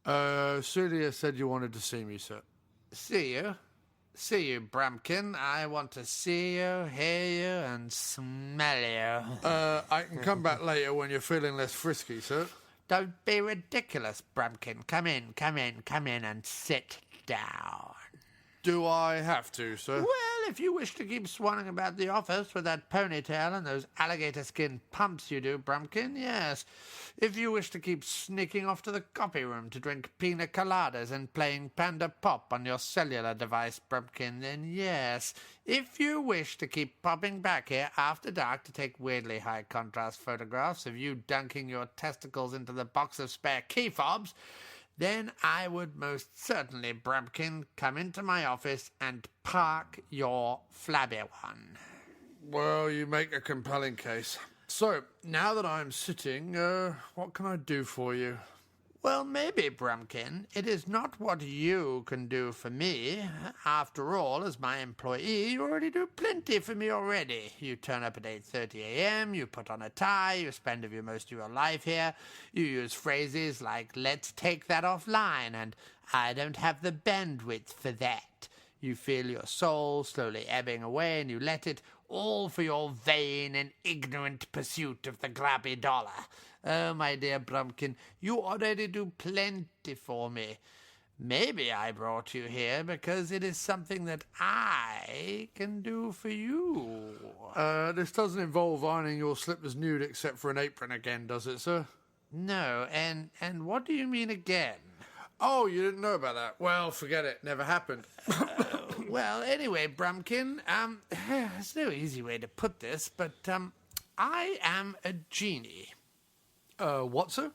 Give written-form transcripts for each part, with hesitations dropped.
Julius said you wanted to see me, sir. See you? See you, Brumpkin. I want to see you, hear you, and smell you. I can come back later when you're feeling less frisky, sir. Don't be ridiculous, Brumpkin. Come in, and sit down. Do I have to, sir? Well, if you wish to keep swanning about the office with that ponytail and those alligator-skin pumps you do, Brumpkin, yes. If you wish to keep sneaking off to the coffee room to drink pina coladas and playing Panda Pop on your cellular device, Brumpkin, then yes. If you wish to keep popping back here after dark to take weirdly high-contrast photographs of you dunking your testicles into the box of spare key fobs, then I would most certainly, Brumpkin, come into my office and park your flabby one. Well, you make a compelling case. So, now that I'm sitting, what can I do for you? Well, maybe, Brumpkin, it is not what you can do for me. After all, as my employee, you already do plenty for me already. You turn up at 8:30 a.m., you put on a tie, you spend most of your life here, you use phrases like, let's take that offline, and I don't have the bandwidth for that. You feel your soul slowly ebbing away, and you let it, all for your vain and ignorant pursuit of the grabby dollar. Oh, my dear Brumpkin, you already do plenty for me. Maybe I brought you here because it is something that I can do for you. This doesn't involve ironing your slippers nude except for an apron again, does it, sir? No, and what do you mean again? Oh, you didn't know about that? Well, forget it. Never happened. Well, anyway, Brumpkin, there's no easy way to put this, but I am a genie. What, sir?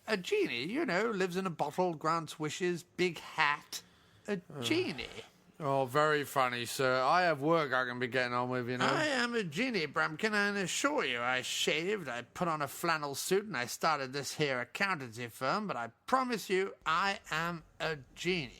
A genie, you know, lives in a bottle, grants wishes, big hat. A genie. Oh, very funny, sir. I have work I can be getting on with, you know. I am a genie, Brumpkin, and I assure you. I shaved, I put on a flannel suit, and I started this here accountancy firm, but I promise you, I am a genie.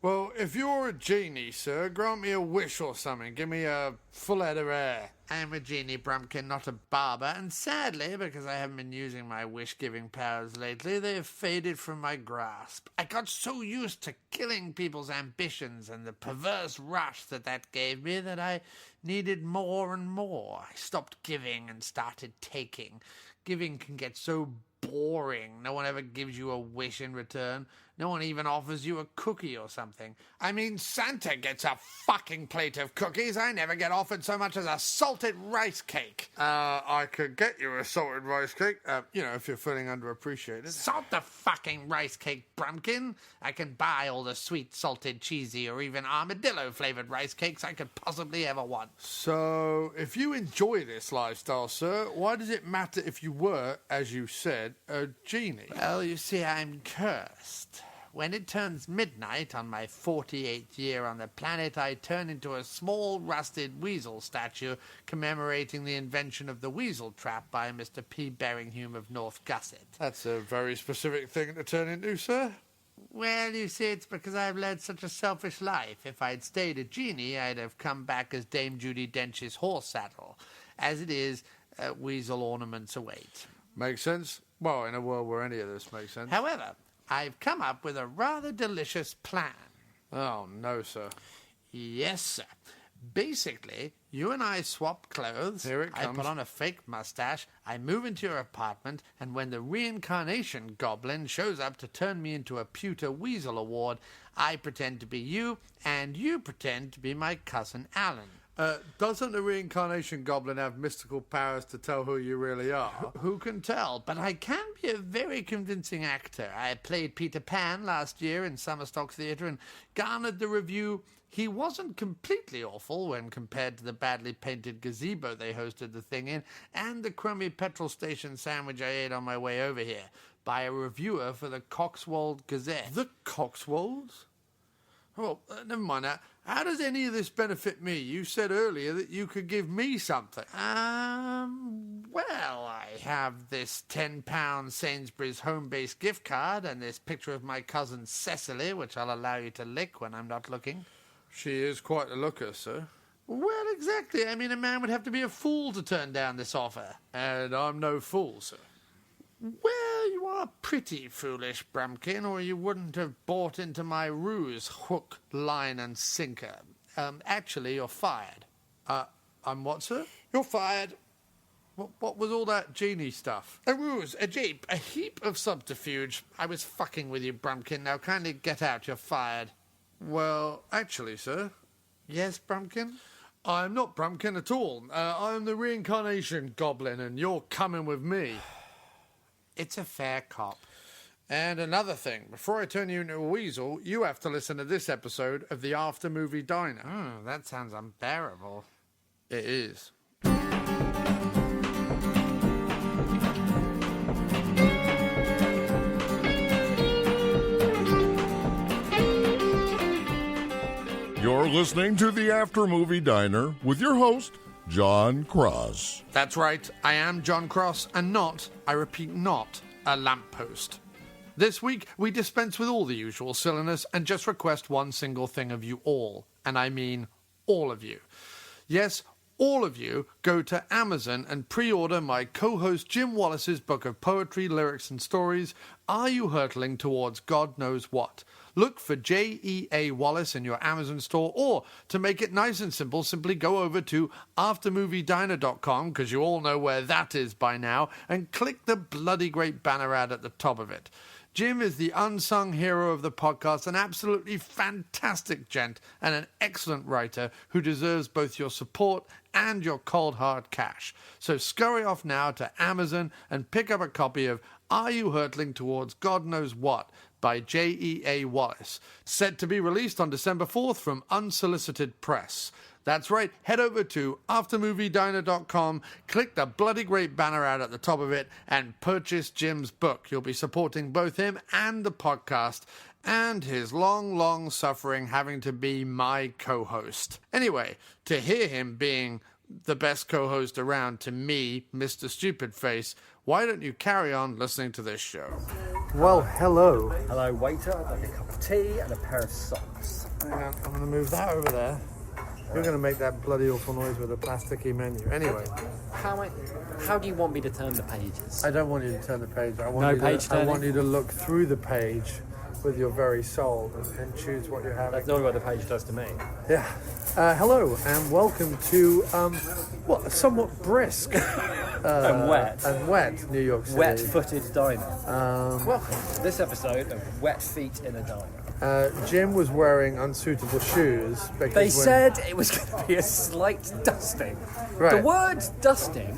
Well, if you're a genie, sir, grant me a wish or something. Give me a full head of hair. I am a genie, Brumpkin, not a barber, and sadly, because I haven't been using my wish-giving powers lately, they have faded from my grasp. I got so used to killing people's ambitions and the perverse rush that gave me that I needed more and more. I stopped giving and started taking. Giving can get so boring. No one ever gives you a wish in return. No one even offers you a cookie or something. I mean, Santa gets a fucking plate of cookies. I never get offered so much as a salted rice cake. I could get you a salted rice cake, if you're feeling underappreciated. Salt the fucking rice cake, Brumpkin. I can buy all the sweet, salted, cheesy, or even armadillo-flavored rice cakes I could possibly ever want. So, if you enjoy this lifestyle, sir, why does it matter if you were, as you said, a genie? Well, you see, I'm cursed. When it turns midnight on my 48th year on the planet, I turn into a small rusted weasel statue commemorating the invention of the weasel trap by Mr. P. Berringham of North Gusset. That's a very specific thing to turn into, sir. Well, you see, it's because I've led such a selfish life. If I'd stayed a genie, I'd have come back as Dame Judi Dench's horse saddle. As it is, weasel ornaments await. Makes sense. Well, in a world where any of this makes sense. However, I've come up with a rather delicious plan. Oh, no, sir. Yes, sir. Basically, you and I swap clothes. Here it comes. I put on a fake mustache, I move into your apartment, and when the reincarnation goblin shows up to turn me into a pewter weasel award, I pretend to be you, and you pretend to be my cousin Alan. Doesn't the reincarnation goblin have mystical powers to tell who you really are? Who can tell? But I can be a very convincing actor. I played Peter Pan last year in Summerstock Theatre and garnered the review, "He wasn't completely awful when compared to the badly painted gazebo they hosted the thing in, and the crummy petrol station sandwich I ate on my way over here," by a reviewer for the Coxwold Gazette. The Coxwolds? Oh, never mind that. How does any of this benefit me? You said earlier that you could give me something. Well, I have this £10 Sainsbury's home-based gift card and this picture of my cousin Cecily, which I'll allow you to lick when I'm not looking. She is quite a looker, sir. Well, exactly. I mean, a man would have to be a fool to turn down this offer. And I'm no fool, sir. Well, you are pretty foolish, Brumkin, or you wouldn't have bought into my ruse, hook, line, and sinker. Actually, you're fired. I'm what, sir? You're fired. What was all that genie stuff? A ruse, a jape, a heap of subterfuge. I was fucking with you, Brumkin. Now kindly get out. You're fired. Well, actually, sir. Yes, Brumkin? I'm not Brumkin at all. I'm the reincarnation goblin, and you're coming with me. It's a fair cop. And another thing, before I turn you into a weasel, you have to listen to this episode of the After Movie Diner. Oh, that sounds unbearable. It is. You're listening to the After Movie Diner with your host, John Cross. That's right, I am John Cross, and not, I repeat, not a lamppost. This week, we dispense with all the usual silliness and just request one single thing of you all, and I mean all of you. Yes, all of you go to Amazon and pre-order my co-host Jim Wallace's book of poetry, lyrics, and stories, Are You Hurtling Towards God Knows What? Look for J.E.A. Wallace in your Amazon store, or to make it nice and simple, simply go over to aftermoviediner.com, because you all know where that is by now, and click the bloody great banner ad at the top of it. Jim is the unsung hero of the podcast, an absolutely fantastic gent and an excellent writer who deserves both your support and your cold hard cash. So scurry off now to Amazon and pick up a copy of Are You Hurtling Towards God Knows What? By J.E.A. Wallace, set to be released on December 4th from Unsolicited Press. That's right, head over to aftermoviediner.com, click the bloody great banner ad at the top of it, and purchase Jim's book. You'll be supporting both him and the podcast, and his long, long suffering having to be my co-host. Anyway, to hear him being the best co-host around to me, Mr. Stupid Face, why don't you carry on listening to this show? Well, hello. Hello, waiter. I'd like a cup of tea and a pair of socks. Hang on, I'm going to move that over there. You're going to make that bloody awful noise with a plasticky menu. Anyway. How do you want me to turn the pages? I don't want you to turn the page. I want No you to look through the page with your very soul and choose what you're having. That's not what the page does to me. Yeah. Hello and welcome to somewhat brisk And wet New York City. Wet-footed diner. Welcome to this episode of Wet Feet in a Diner. Jim was wearing unsuitable shoes. They said it was going to be a slight dusting. Right. The word dusting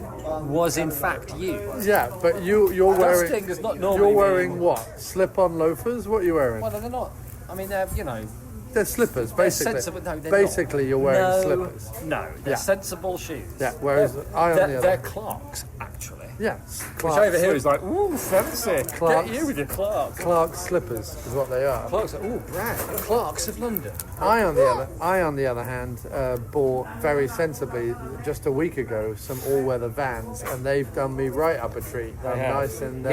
was in fact used. Yeah, but you're wearing. Dusting does not normally You're wearing mean... what? Slip-on loafers? What are you wearing? Well, they're not. I mean, they're, They're slippers, they're basically. sensible. No, they're basically, not. you're wearing slippers. No, they're Yeah. sensible shoes. Yeah, whereas I on the other. They're Clarks, actually. Yeah, Which Clark's over here is like, ooh, fancy. Clark's- Get you with your Clarks. Clark's slippers is what they are. Clarks, ooh, brand. Clarks of London. I, on the other hand, bought very sensibly just a week ago some all-weather Vans, and they've done me right up a treat. Nice and.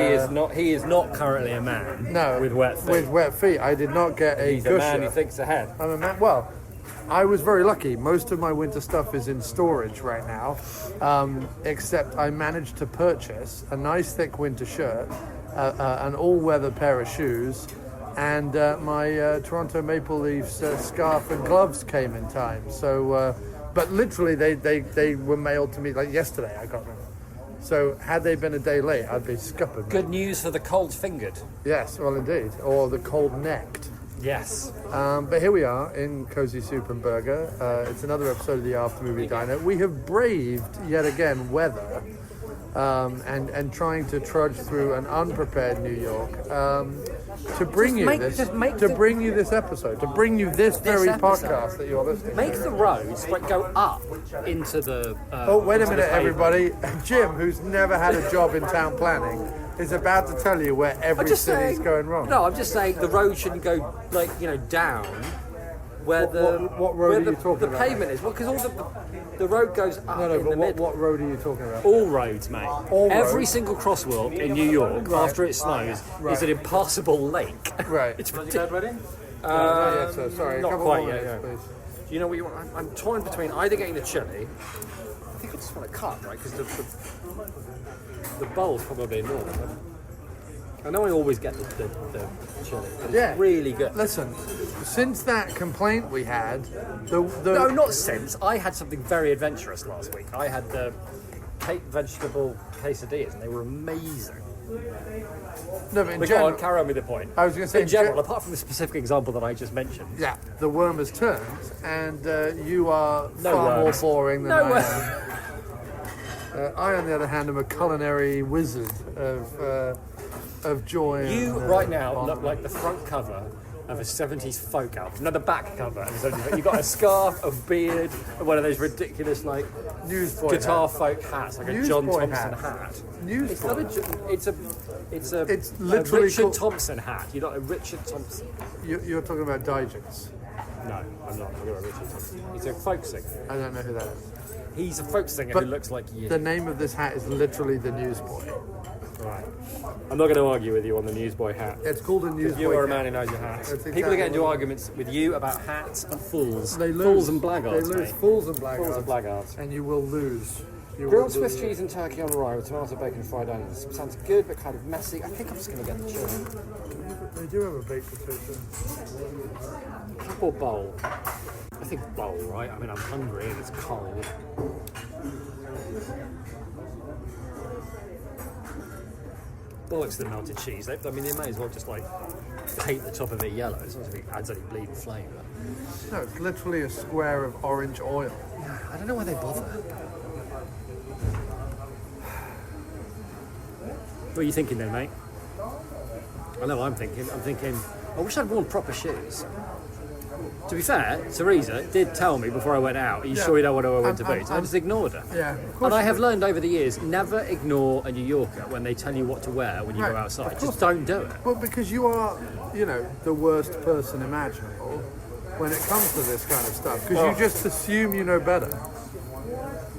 He is not currently a man. No, with wet feet. With wet feet, I did not get a He's a gusher. man who thinks ahead. I'm a man. Well, I was very lucky. Most of my winter stuff is in storage right now, except I managed to purchase a nice thick winter shirt, an all-weather pair of shoes, and my Toronto Maple Leafs scarf and gloves came in time. So, but literally they were mailed to me like yesterday. I got them. So had they been a day late, I'd be scuppered. Good news for the cold-fingered. Yes, well indeed, or the cold-necked. Yes. But here we are in Cozy Soup and Burger. It's another episode of the After Movie Diner. We have braved yet again weather and trying to trudge through an unprepared New York to bring you this episode, to bring you this very episode. podcast that you're listening Make to. the roads go up into the. Oh, wait a into the minute, pavement. everybody. Jim, who's never had a job in town planning, is about to tell you where every city's going wrong. No, I'm just saying the road shouldn't go down where What road are you talking the about? pavement is. Well, because all the road goes up No, in the but middle. what road are you talking about? All roads, mate. Every roads? single crosswalk in New York after it snows is an impassable lake. Right. It's ridiculous. Ready? Yes, sir. Sorry, not a couple quite more yet, minutes, yeah. please. Do you know what you want? I'm torn between either getting the chili. I think I just want to cut, right? Because the bowl's probably enormous. I know I always get the chili, but it's really good. Listen, since that complaint we had, No, not since. I had something very adventurous last week. I had the cake vegetable quesadillas, and they were amazing. No, but in Go general, on, carry on with the point. I was going to say in general, apart from the specific example that I just mentioned. Yeah, the worm has turned, and you are No far worms. more boring than No I worms. am. I, on the other hand, am a culinary wizard of joy. You, and, right now, fun. look like the front cover of a 70s folk album. No, the back cover of a 70s folk. You've got a scarf, a beard, and one of those ridiculous, like, Newsboy guitar hat. folk hats, like a Newsboy John Thompson hat. hat. Newsboy. It's not a... It's a literally Richard called- Thompson hat. You're not a Richard Thompson. You're talking about Digits. No, I'm not. I'm not Richard Thompson. He's a folk singer. I don't know who that is. He's a folk singer But who looks like you. The name of this hat is literally the Newsboy. Right. I'm not going to argue with you on the newsboy hat. It's called a Newsboy. You are a hat. man who knows your hats. That's People exactly get into what- arguments with you about hats and fools. They lose. Fools and blackguards, They lose. mate. Fools and blackguards. Fools and blackguards. And you will lose. You will Grilled lose. Swiss cheese and turkey on rye with tomato, bacon, and fried onions. Sounds good, but kind of messy. I think I'm just going to get the chili. They do have a baked potato. Cup or bowl? I think bowl, right? I mean, I'm hungry and it's cold. Bollocks the melted cheese. I mean, they may as well just like paint the top of it yellow. It's not as if it adds any bleeding flavour. No, it's literally a square of orange oil. I don't know why they bother. What are you thinking then, mate? I know what I'm thinking. I'm thinking, I wish I'd worn proper shoes. To be fair, Teresa did tell me before I went out, are you sure you don't want to wear winter boots? I just ignored her. Yeah, of course. And I you have do. learned over the years, never ignore a New Yorker when they tell you what to wear when you Right, go outside. of Just course. don't do it. Well, because you are, the worst person imaginable when it comes to this kind of stuff. Because you just assume you know better.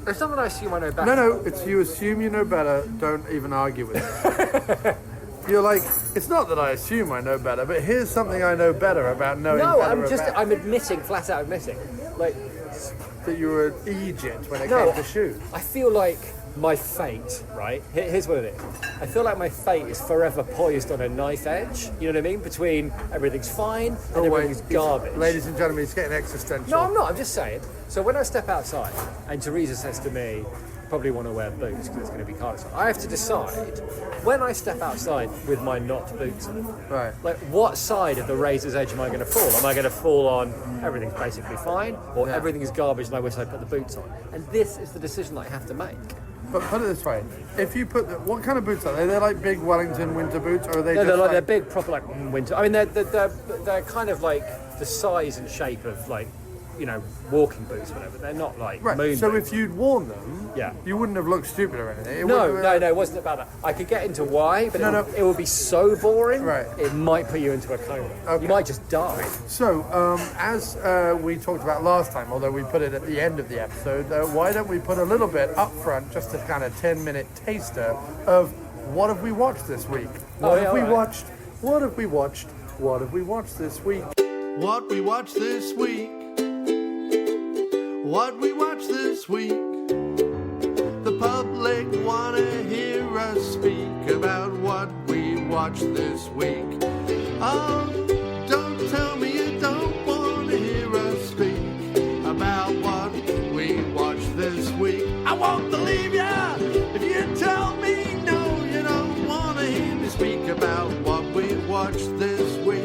It's not that I assume I know better. No, it's you assume you know better, don't even argue with it. You're like, it's not that I assume I know better, but here's something I know better about knowing No, better I'm admitting, flat out admitting. Like, that you were an Egypt when it No, came to shoes. I feel like my fate, right? Here's what it is. I feel like my fate is forever poised on a knife edge. You know what I mean? Between everything's fine and everything's garbage. Ladies and gentlemen, it's getting existential. No, I'm not. I'm just saying. So when I step outside and Teresa says to me, you probably want to wear boots because it's going to be cold outside, I have to decide when I step outside with my not boots on, Right. like what side of the razor's edge am I going to fall? Am I going to fall on everything's basically fine or everything is garbage and I wish I put the boots on? And this is the decision that I have to make. But put it this way, if you put what kind of boots are they? They're like big Wellington winter boots, or are they No, just they're big, proper like winter. I mean, they're kind of like the size and shape of like, walking boots, or whatever. They're not like right? moon So boots. if you'd worn them, Yeah. you wouldn't have looked stupid or anything. It No, wouldn't- it wasn't about that. I could get into why, but No. it would be so boring. Right. It might put you into a coma. Okay. You might just die. So, as we talked about last time, although we put it at the end of the episode, why don't we put a little bit up front, just a kind of 10-minute taster of what have we watched this week? What have we watched? What have we watched? What have we watched this week? What we watched this week? What we watched this week? The public wanna hear us speak about what we watched this week. Oh, don't tell me you don't wanna hear us speak about what we watched this week. I won't believe ya if you tell me no, you don't wanna hear me speak about what we watched this week.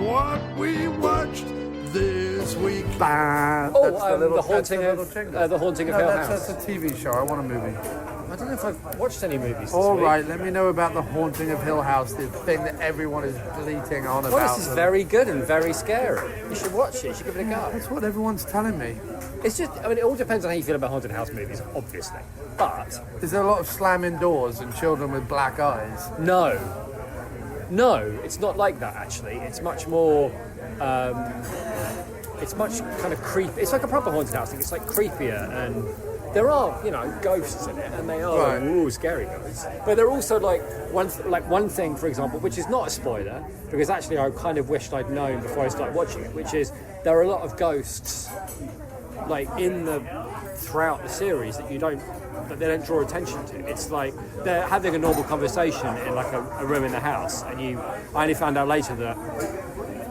What we watched this week. The Haunting of Hill House. That's a TV show. I want a movie. I don't know if I've watched any movies this All week. right, let me know about The Haunting of Hill House, the thing that everyone is bleating on about. Well, this is very good and very scary. You should watch it. You should give it a go. That's what everyone's telling me. It's just, I mean, it all depends on how you feel about haunted house movies, obviously. But Is there a lot of slamming doors and children with black eyes? no, it's not like that. Actually, it's much more. It's much kind of creepy. It's like a proper haunted house thing. It's like creepier, and there are, ghosts in it, and they are scary ghosts. But they're also like one thing, for example, which is not a spoiler, because actually I kind of wished I'd known before I started watching it, which is there are a lot of ghosts, like throughout the series that you don't that they don't draw attention to. It's like they're having a normal conversation in like a room in the house, and I only found out later that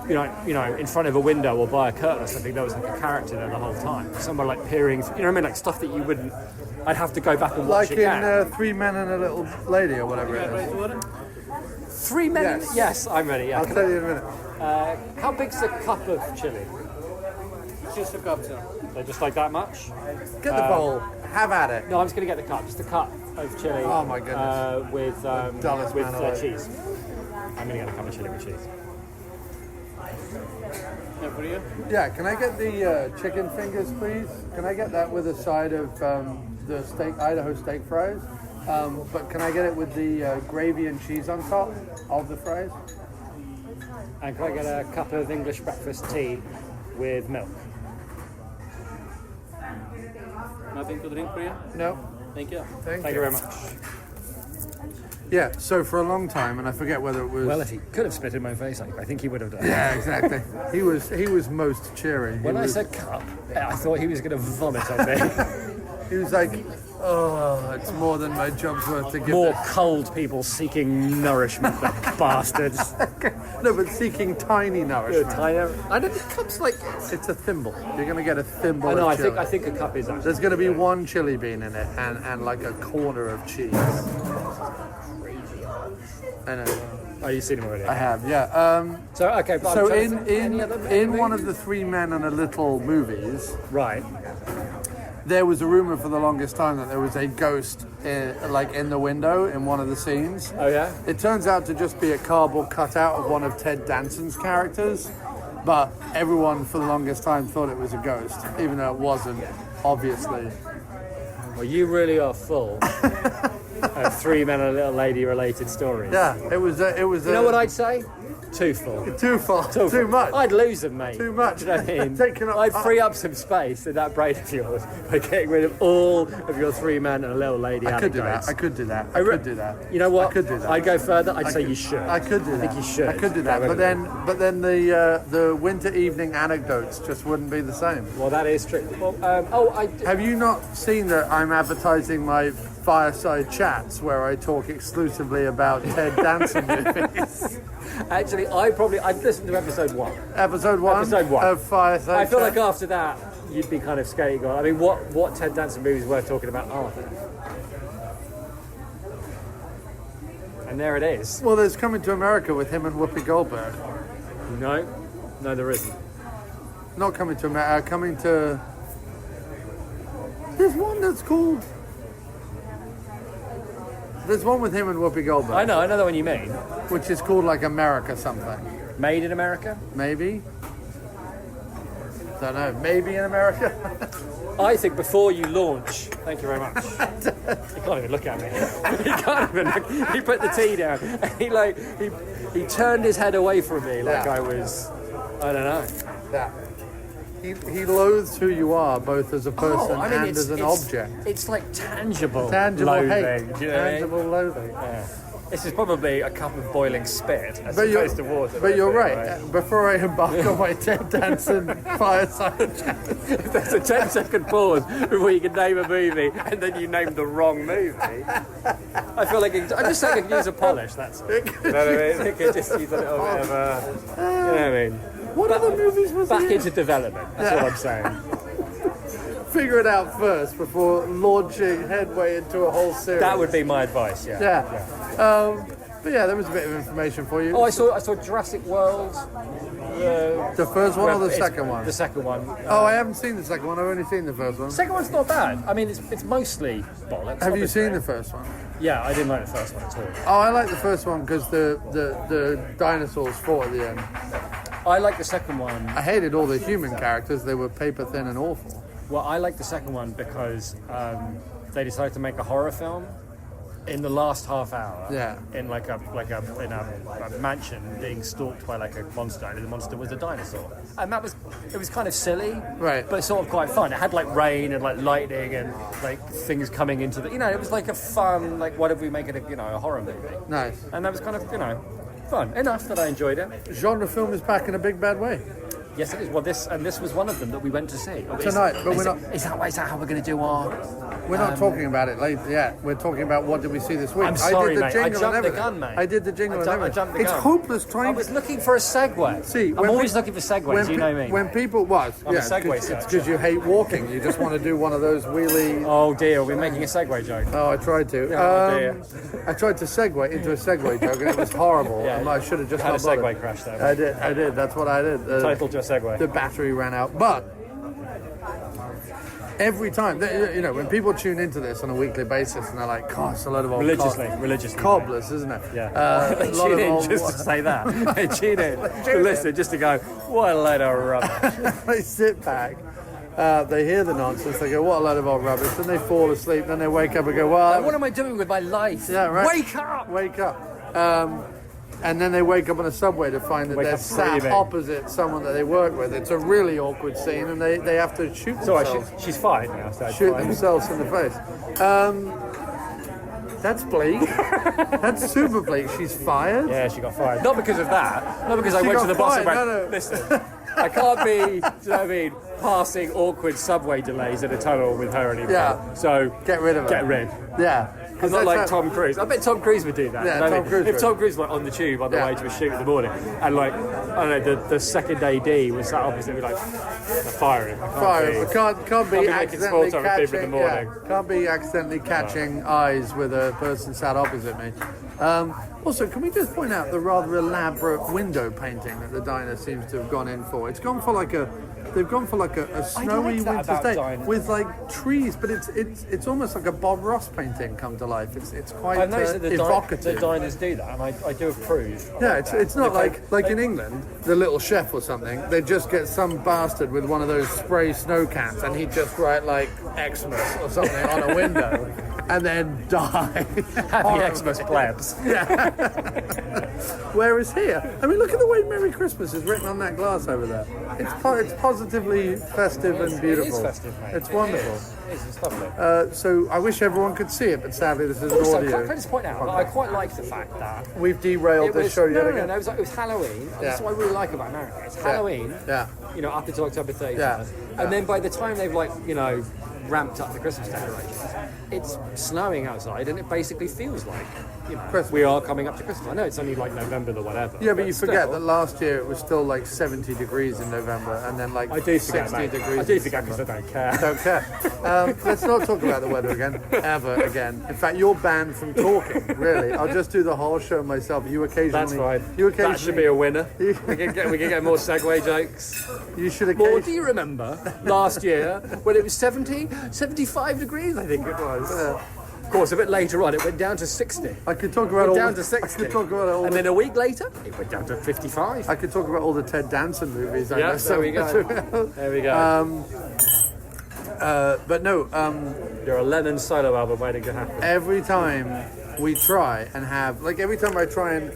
you know, in front of a window or by a curtain or something, there was like a character there the whole time. Someone like peering, you know what I mean, like stuff that you wouldn't. I'd have to go back and watch like again. in Three Men and a Little Lady or whatever it is. 3 Men. Yes, I'm ready. Yeah. I'll tell you in a minute. How big's a cup of chili? Just a cup, sir. So just like that much? Get the bowl. Have at it. No, I'm just going to get the cup. Just a cup of chili. Oh my goodness. With Dullest man alive. cheese. I'm going to get a cup of chili with cheese. Yeah, for you? Yeah, can I get the chicken fingers, please? Can I get that with a side of the Idaho steak fries? But can I get it with the gravy and cheese on top of the fries? And can I get a cup of English breakfast tea with milk? Nothing to drink for you? No. Thank you. Thank you very much. Yeah, so for a long time, and I forget whether it was... Well, if he could have spit in my face, I think he would have done. Yeah, exactly. He was most cheery. When I said cup, I thought he was going to vomit on me. He was like, oh, it's more than my job's worth to give More this. cold people seeking nourishment, the bastards. No, but seeking tiny nourishment. I don't think cup's like... It's a thimble. You're going to get a thimble I know, of chili. I think a cup is actually... There's going to be one chili bean in it and like a corner of cheese. I know. Oh, you've seen him already? I have, yeah. So, okay, but So I'm trying to think, any other in one of the Three Men and a Little movies, Right. there was a rumor for the longest time that there was a ghost in the window in one of the scenes. Oh, yeah? It turns out to just be a cardboard cutout of one of Ted Danson's characters, but everyone for the longest time thought it was a ghost, even though it wasn't, obviously. Well, you really are full of Three Men and a Little Lady related stories. Yeah, it was. You know what I'd say? Too full. Too full. Too much. I'd lose them, mate. Too much. Do you know what I mean? Taking up- I'd free up some space in that brain of yours by getting rid of all of your Three Men and a Little Lady I could do anecdotes. that. I could do that. I could do that. You know what? I could do that. I'd go further. I'd say you should. I could do that. I think you should. I could do that. But then the winter evening anecdotes just wouldn't be the same. Well, that is true. Well, Have you not seen that I'm advertising my fireside chats where I talk exclusively about Ted Danson movies? Actually, I'd listened to episode 1. Episode one of Fireside I feel Chat. like after that, you'd be kind of skating on. I mean, what Ted Danson movies worth talking about are there? And there it is. Well, there's Coming to America with him and Whoopi Goldberg. No, there isn't. Not Coming to America, Coming to... There's one that's called... There's one with him and Whoopi Goldberg. I know the one you mean. Which is called like America something. Made in America? Maybe? Don't know. Maybe in America? I think before you launch, thank you very much. You can't even look at me. He can't even look. He put the tea down. And he turned his head away from me like Yeah. I was, I don't know. Yeah. He loathes who you are, both as a person and as an object. It's like tangible Tangible hate. loathing. Do you know what I mean? Tangible loathing. Yeah. This is probably a cup of boiling spit as But you're, opposed to water. but you're I right. think, Before I embark on my Ted Danson fireside chat, There's a 10-second pause before you can name a movie, and then you name the wrong movie. I feel like I'm just saying it could use a polish. That's all. You know what I mean? It could just use a little bit of a. You know what I mean? what other movies was Back he in? into development. That's all I'm saying. Figure it out first before launching headway into a whole series. That would be my advice. Yeah. Yeah. But yeah, there was a bit of information for you. Oh, I saw Jurassic World. The first one or the second one? The second one. Oh, I haven't seen the second one. I've only seen the first one. The second one's not bad. I mean, it's mostly bollocks. Have you obviously. seen the first one? Yeah, I didn't like the first one at all. Oh, I like the first one because the dinosaurs fought at the end. I like the second one. I hated all the human characters. They were paper thin and awful. Well, I like the second one because they decided to make a horror film in the last half hour. Yeah. In a mansion being stalked by like a monster, and the monster was a dinosaur, and it was kind of silly, Right. But sort of quite fun. It had like rain and like lightning and like things coming into the. It was like a fun like what if we make it a horror movie? Nice. And that was kind of fun enough that I enjoyed it. Genre film is back in a big bad way. Yes, it is. Well, this was one of them that we went to see. Tonight, but we're not... Is that how we're going to do our We're not talking about it later yet. We're talking about what did we see this week. I'm sorry, I did the mate. jingle I jumped and the everything. gun, mate. I did the jingle and I everything. jumped the It's gun. hopeless I trying was to... looking for a segue. See, I'm always looking for segues, you know me. When people... Well, I'm a yeah, segue it's searcher. because you hate walking. You just want to do one of those wheelie... Oh dear, we're making a segue joke. Oh, I tried to. Oh, dear. I tried to segue into a segue joke and it was horrible. Yeah, And I should have just had a not bothered. segue crash there. I did. That's what I did. Title to a segue. The battery ran out. But every time, when people tune into this on a weekly basis and they're like, God, it's a lot of old Religiously. cobblers, isn't it? Yeah. A They lot tune of in old... just to say that. They tune in to listen, just to go, what a load of rubbish. They sit back, they hear the nonsense, they go, what a load of old rubbish, then they fall asleep, then they wake up and go, well... Like, what am I doing with my life? Yeah, right. Wake up! And then they wake up on a subway to find that Wake they're up sat screaming. opposite someone that they work with. It's a really awkward scene, and they have to shoot Sorry, themselves. she's fine now. So it's Shoot fine. themselves in the face. That's bleak. That's super bleak. She's fired. Yeah, she got fired. Not because of that. Not because I She went to got the boss and fired, went, no. listen, I can't be, do you know what I mean, passing awkward subway delays in a tunnel with her anymore. Yeah. So Get rid of her. get rid. Yeah. I'm not like Tom Cruise. I bet Tom Cruise would do that. Yeah, you know what I Tom mean? Cruise If would. Tom Cruise was like on the tube on the Yeah. way to a shoot in the morning, and like, I don't know, the second AD was sat opposite me like, fire him. Fire him. Can't be making accidentally small talk with people in the catching. morning. Can't be accidentally catching eyes with a person sat opposite me. Also, can we just point out the rather elaborate window painting that the diner seems to have gone in for? They've gone for like a snowy that winter's about day diners. with like trees, but it's almost like a Bob Ross painting come to life. It's quite I've noticed that evocative. the diners do that, and I do approve. Yeah, it's not like in England, the Little Chef or something. They just get some bastard with one of those spray snow cans, and he'd just write like Xmas or something on a window, and then die. Happy Xmas plebs. Whereas here, I mean, look at the way "Merry Christmas" is written on that glass over there. It's positively festive and beautiful. It is festive, mate. It's wonderful. It's lovely. So I wish everyone could see it, but sadly this is an Also, audio. can I just point out that I quite like the fact that We've derailed this show yet again. No, it was Halloween. Yeah. That's what I really like about America. It's Halloween, Yeah. you know, up until October 31st. Yeah. And then by the time they've, like, you know, ramped up the Christmas decorations, it's snowing outside and it basically feels like, you know, Christmas. we are coming up to Christmas. I know it's only like November or whatever. Yeah, but you forget still, that last year it was still like 70 degrees in November, and then like I do 60 forget, mate. degrees. I do in forget because December. I don't care. Don't care. Let's not talk about the weather again, ever again. In fact, you're banned from talking. Really, I'll just do the whole show myself. You occasionally. That's fine. You occasionally. That should be a winner. We can get more segue jokes. You should More, occasionally. do you remember last year when it was 75 degrees, I think it was? Of course, a bit later on, it went down to 60. I could talk about all. Down the, to 60. I could talk about all. And the, then a week later, it went down to 55. I could talk about all the Ted Danson movies. I know Yeah, so there we much go. about. There we go. But no. You're a Lennon solo album waiting to happen. Every time we try and have, like every time I try and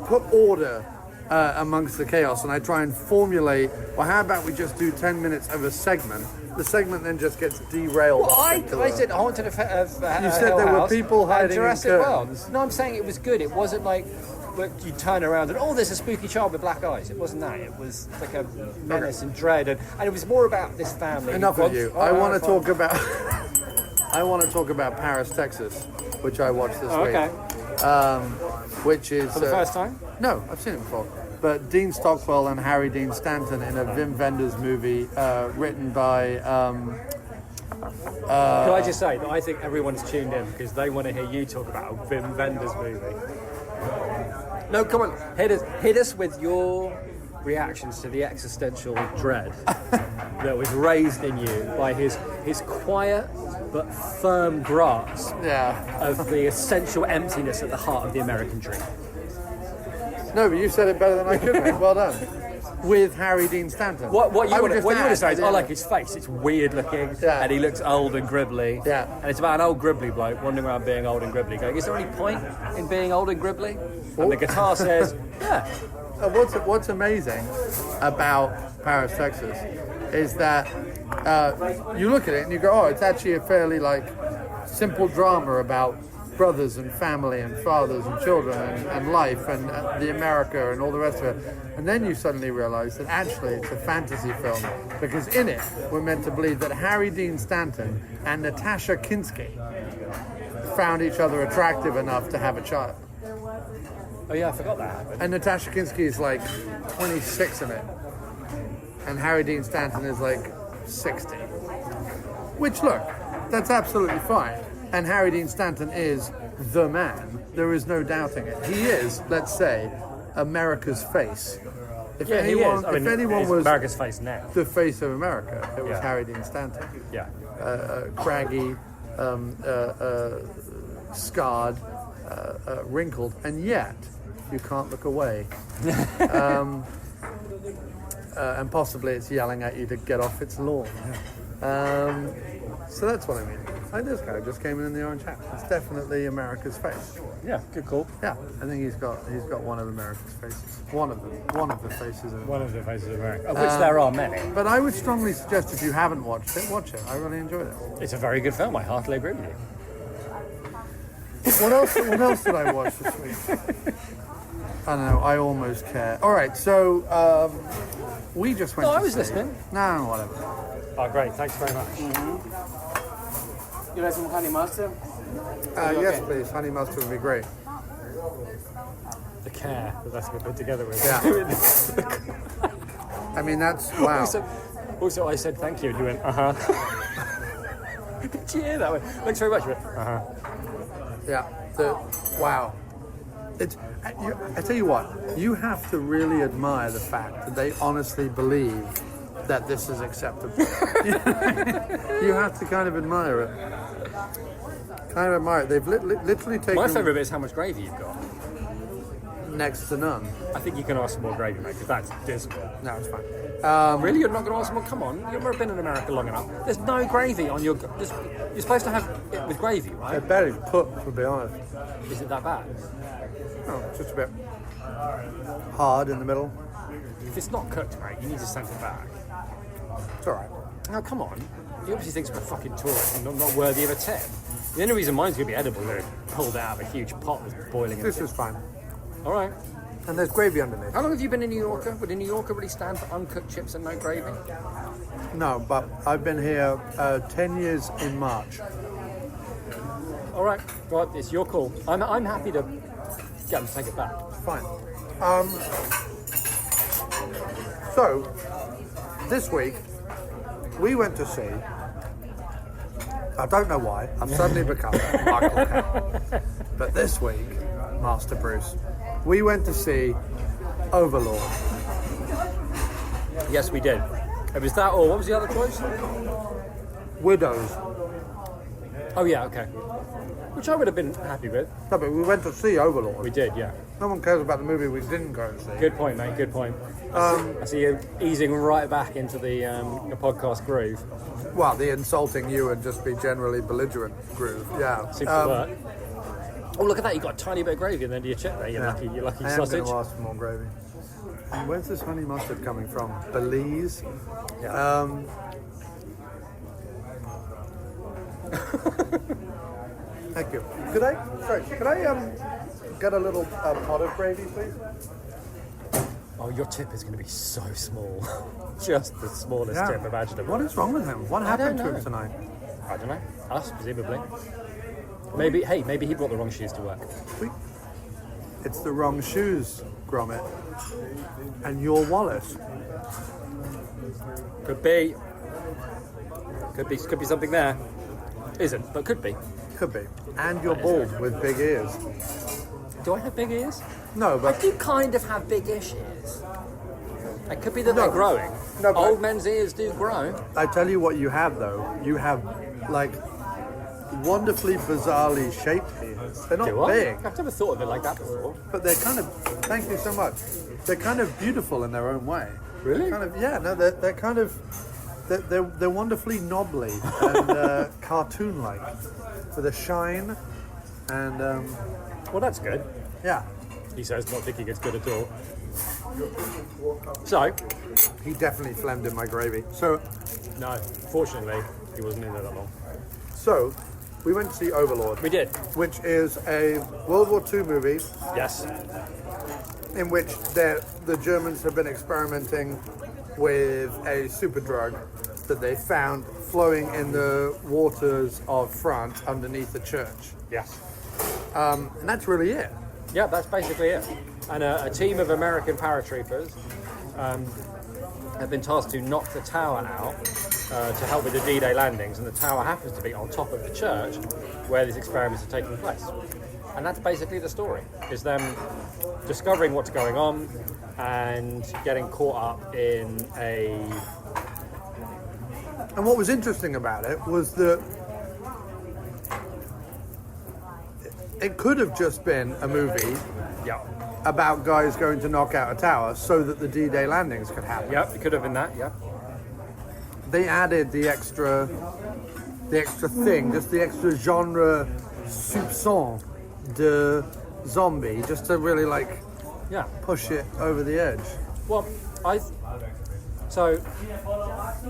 put order amongst the chaos and I try and formulate, well, how about we just do 10 minutes of a segment? The segment then just gets derailed. Well, I said Haunted of You said there were people hiding in Jurassic World. curtains. No, I'm saying it was good. It wasn't like you turn around and, oh, there's a spooky child with black eyes. It wasn't that. It was like a menace and dread. And it was more about this family. Enough of you. I want to fine. talk about. I want to talk about Paris, Texas, which I watched this week. Okay. Which is For the first time? No, I've seen it before. But Dean Stockwell and Harry Dean Stanton in a Wim Wenders movie written by. Can I just say that I think everyone's tuned in because they want to hear you talk about a Wim Wenders movie. No, come on, hit us with your reactions to the existential dread that was raised in you by his quiet but firm grasp of the essential emptiness at the heart of the American dream. No, but you said it better than I could, mate. Well done. With Harry Dean Stanton. What you I would want just to say is, add, I like his face. It's weird looking, Yeah. and he looks old and gribbly. Yeah. And it's about an old gribbly bloke wandering around being old and gribbly, going, is there any point in being old and gribbly? And the guitar says, yeah. What's amazing about Paris, Texas, is that you look at it and you go, oh, it's actually a fairly like simple drama about brothers and family and fathers and children and life and the America and all the rest of it. And then you suddenly realize that actually it's a fantasy film, because in it we're meant to believe that Harry Dean Stanton and Natasha Kinski found each other attractive enough to have a child. Oh yeah, I forgot that happened. And Natasha Kinski is like 26 in it. And Harry Dean Stanton is like 60. Which, look, that's absolutely fine. And Harry Dean Stanton is the man. There is no doubting it. He is, let's say, America's face. If Yeah, he is. I mean, if anyone he's was America's face now. the face of America, it was Yeah. Harry Dean Stanton. Yeah. Craggy, scarred, wrinkled, and yet you can't look away. And possibly it's yelling at you to get off its lawn. So that's what I mean. Like this guy just came in the orange hat. It's definitely America's face. Yeah, good call. Yeah, I think he's got one of America's faces. One of the faces of. One of the faces of America, of which there are many. But I would strongly suggest, if you haven't watched it, watch it. I really enjoyed it. It's a very good film. I heartily agree with you. What else did I watch this week? I don't know. I almost care. All right, so we just went. Oh, to I was see- listening. No, whatever. Oh, great. Thanks very much. You like some honey mustard? Yes, please. Honey mustard would be great. The care that that's been put together with. Yeah. I mean, that's wow. Also, I said thank you, and you went, Did you hear that one? Thanks very much. You went, Yeah. Wow. I tell you what. You have to really admire the fact that they honestly believe that this is acceptable. You have to kind of admire it. They've literally taken My favourite bit is how much gravy you've got. next to none. I think you can ask for more gravy, mate, because that's dismal. No, it's fine. Really? You're not going to ask for more? Come on. You've never been in America long enough. There's no gravy on your... You're supposed to have it with gravy, I right? barely put, to be honest. Is it that bad? Oh, just a bit hard in the middle. If it's not cooked, mate, you need to send it back. It's all right. Now, come on. He obviously thinks we're fucking tourists and not worthy of a tip. The only reason mine's going to be edible is pulled out of a huge pot that's boiling in This it. is fine. All right. And there's gravy underneath. How long have you been in New Yorker? Would a New Yorker really stand for uncooked chips and no gravy? No, but I've been here 10 years in March. All right. Right, it's your call. I'm happy to get them to take it back. Fine. So, this week, we went to see, I don't know why, I've suddenly become Michael Caine. But this week, Master Bruce, we went to see Overlord. Yes, we did. It was that, or what was the other choice? Widows. Oh, yeah, okay. Which I would have been happy with. No, but we went to see Overlord. We did, yeah. No one cares about the movie we didn't go and see. Good point, mate. Good point. I see you easing right back into the podcast groove. Well, the insulting you and just be generally belligerent groove. Yeah. Seems to work. Oh, look at that! You got a tiny bit of gravy at the end of your chip there. You lucky I am sausage. going to ask for more gravy. And where's this honey mustard coming from? Belize? Yeah. Thank you. Could I get a little pot of gravy, please? Oh, your tip is going to be so small. Just the smallest tip imaginable. What is wrong with him? What happened to don't him know. tonight? I don't know. Us, presumably. Maybe he brought the wrong shoes to work. It's the wrong shoes, Gromit. And you're Wallace. Could be something there. Isn't, but could be. Could be. And you're bald with big ears. Do I have big ears? No, I but do kind of have big-ish ears. It could be that No. they're growing. No, but- Old men's ears do grow. I tell you what you have, though. You have, like, wonderfully bizarrely shaped ears. They're not Do I? big, I've never thought of it like that before. but they're kind of, thank you so much. They're kind of beautiful in their own way. Really? Kind of, yeah, no, they're kind of, they're wonderfully knobbly and cartoon-like, with a shine, and Well, that's good. yeah, He says, not thinking it's good at all. So, he definitely phlegmed in my gravy. So no, fortunately, he wasn't in there that long. So, We went to see Overlord. We did. Which is a World War II movie Yes. in which the Germans have been experimenting with a superdrug that they found flowing in the waters of France underneath the church. Yes. And that's really it. Yeah, that's basically it. And a team of American paratroopers have been tasked to knock the tower out to help with the D-Day landings, and the tower happens to be on top of the church where these experiments are taking place. And that's basically the story, is them discovering what's going on and getting caught up in a... And what was interesting about it was that it could have just been a movie Yeah. about guys going to knock out a tower so that the D-Day landings could happen. Yep, it could have been that, yeah. They added the extra thing, just the extra genre soupçon de zombie, just to really Yeah. push it over the edge. Well, so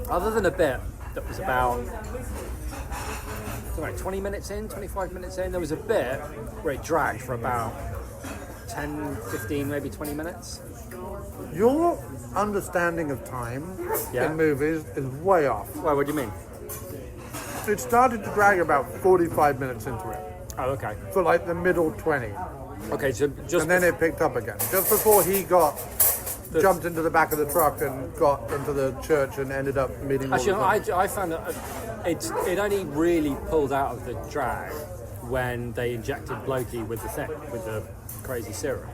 other than a bit that was about, I don't know, 20 minutes in, 25 minutes in, there was a bit where it dragged for about 10, 15, maybe 20 minutes. Your understanding of time Yeah. in movies is way off. Well, what do you mean? It started to drag about 45 minutes into it, Oh, okay. for like the middle 20, Okay, so just and then it picked up again. Just before he jumped into the back of the truck and got into the church and ended up meeting all actually, the zombies. I found that it only really pulled out of the drag when they injected Blokey with the thing, with the crazy serum.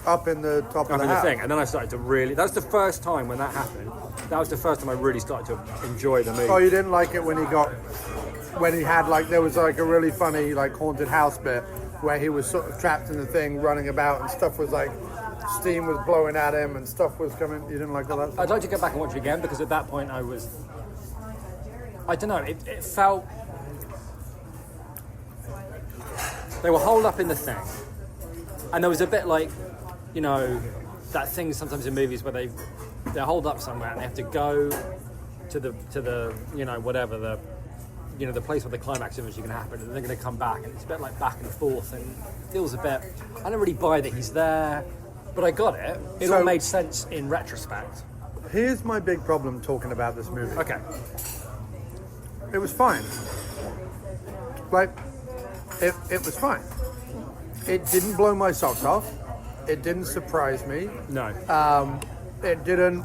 Up in the top of Up the in the house. thing, and then I started to really. That was the first time when that happened. That was the first time I really started to enjoy the movie. Oh, you didn't like it when he had there was like a really funny haunted house bit where he was sort of trapped in the thing running about and stuff was steam was blowing at him and stuff was coming. You didn't like all that stuff? I'd like to go back and watch it again because at that point I don't know, it felt... They were holed up in the thing. And there was a bit that thing sometimes in movies where they're holed up somewhere and they have to go to the whatever, the place where the climax eventually going to happen, and they're going to come back, and it's a bit like back and forth, and it feels a bit... I don't really buy that he's there, but I got it. It all made sense in retrospect. Here's my big problem talking about this movie. Okay. It was fine. It was fine. It didn't blow my socks off. It didn't surprise me. No. It didn't...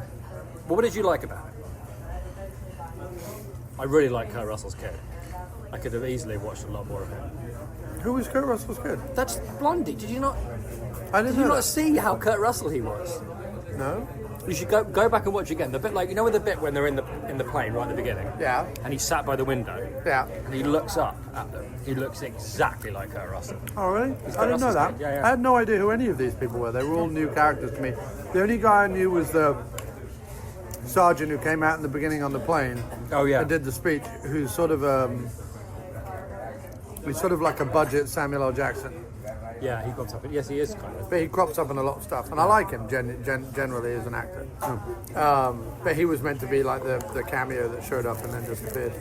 But what did you like about it? I really like Kurt Russell's kid. I could have easily watched a lot more of him. Who was Kurt Russell's kid? That's Blondie. Did you not? I didn't Did you know not see how Kurt Russell he was? that. No? You should go back and watch again. The bit with the bit when they're in the plane right at the beginning. Yeah. And he's sat by the window. Yeah. And he looks up at them. He looks exactly like Kurt Russell. Oh, really? He's I didn't know Russell's that. kid. Yeah. I had no idea who any of these people were. They were all new characters to me. The only guy I knew was the sergeant who came out in the beginning on the plane. Oh yeah. And did the speech, who's sort of he's sort of like a budget Samuel L. Jackson. Yeah, he got up. Yes, he is kind of. But he crops up in a lot of stuff, and I like him generally as an actor. But he was meant to be like the cameo that showed up and then disappeared.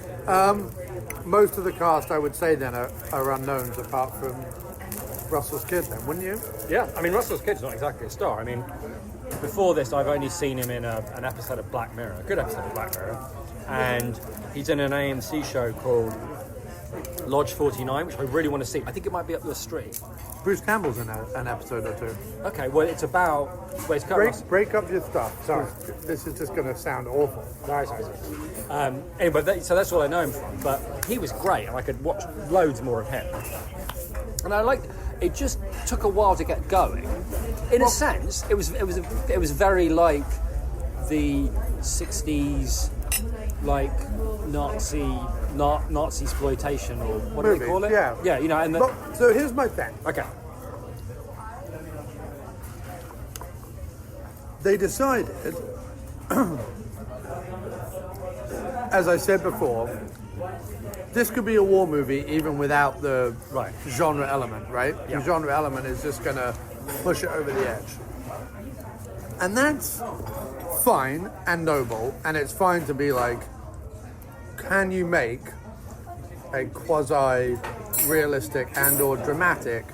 Most of the cast, I would say, then are unknowns apart from Russell's kid. Then, wouldn't you? Yeah, I mean Russell's kid's not exactly a star. I mean, before this, I've only seen him in an episode of Black Mirror, a good episode of Black Mirror, and he's in an AMC show called Lodge 49, which I really want to see. I think it might be up your street. Bruce Campbell's in an episode or two. Okay, well, it's about... Well, it's Kurt Russell. Break up your stuff. Sorry. This is just going to sound awful. Sorry. Anyway, so that's all I know him from. But he was great, and I could watch loads more of him. And I liked... It just took a while to get going. In a sense, it was very like the 60s, like Nazisploitation, or what do they call it? Yeah. Yeah, and so here's my thing. Okay. They decided, as I said before, this could be a war movie even without the genre element, right? Yeah. The genre element is just going to push it over the edge. And that's fine and noble, and it's fine to be like, can you make a quasi-realistic and or dramatic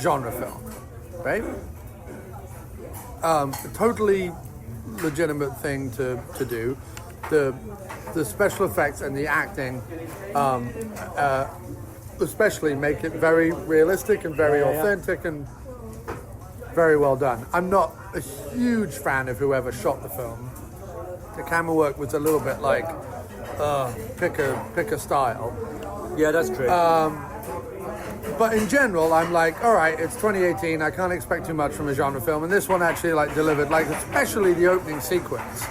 genre film, right? A totally legitimate thing to do. The special effects and the acting, especially, make it very realistic and very authentic and very well done. I'm not a huge fan of whoever shot the film. The camera work was a little bit like pick a style. Yeah, that's true. But in general, I'm like, all right, it's 2018. I can't expect too much from a genre film, and this one actually like delivered, like especially the opening sequence,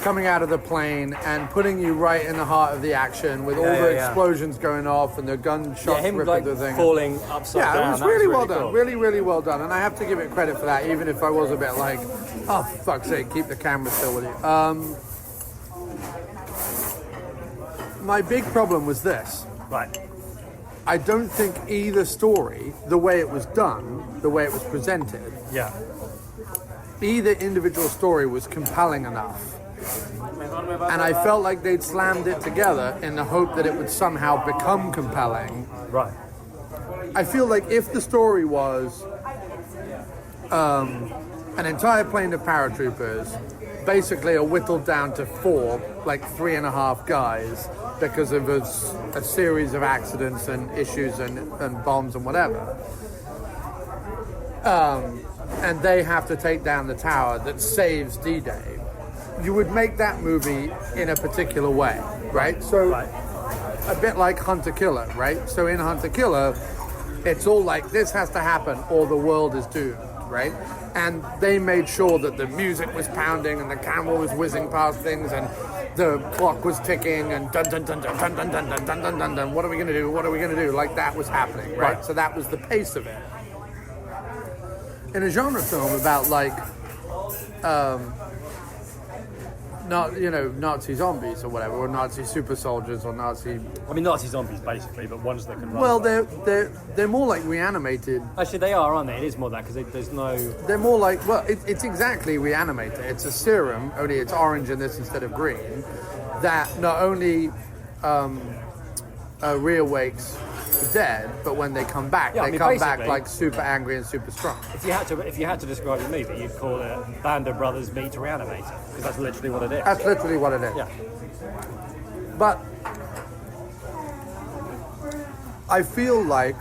coming out of the plane and putting you right in the heart of the action with all the explosions going off and the gunshots him ripping like the thing. falling upside down. Yeah, it was That really well done. cool. Really, really well done. And I have to give it credit for that, even if I was a bit like, oh, for fuck's sake, keep the camera still with you. My big problem was this. Right. I don't think either story, the way it was done, the way it was presented, Yeah. either individual story was compelling enough. And I felt like they'd slammed it together in the hope that it would somehow become compelling. Right. I feel like if the story was an entire plane of paratroopers, basically are whittled down to 4, like 3.5 guys, because of a series of accidents and issues and bombs and whatever. And they have to take down the tower that saves D-Day. You would make that movie in a particular way, right? So a bit like Hunter-Killer, right? So in Hunter-Killer, it's all like, this has to happen or the world is doomed, right? And they made sure that the music was pounding and the camera was whizzing past things and the clock was ticking and dun dun dun dun dun dun dun dun dun dun dun dun. What are we gonna do? What are we gonna do? Like that was happening, right? So that was the pace of it. In a genre film about like, Nazi zombies or whatever, or Nazi super soldiers, or Nazi. I mean, Nazi zombies basically, but ones that can run. Well, they're more like reanimated. Actually, they are, aren't they? It is more that because there's no. They're more like, well, it's exactly reanimated. It's a serum, only it's orange in this instead of green, that not only reawakes the dead, but when they come back, they come back like super angry and super strong. If you had to describe a movie, you'd call it Band of Brothers meets Reanimator, because that's literally what it is. That's literally what it is. Yeah. But I feel like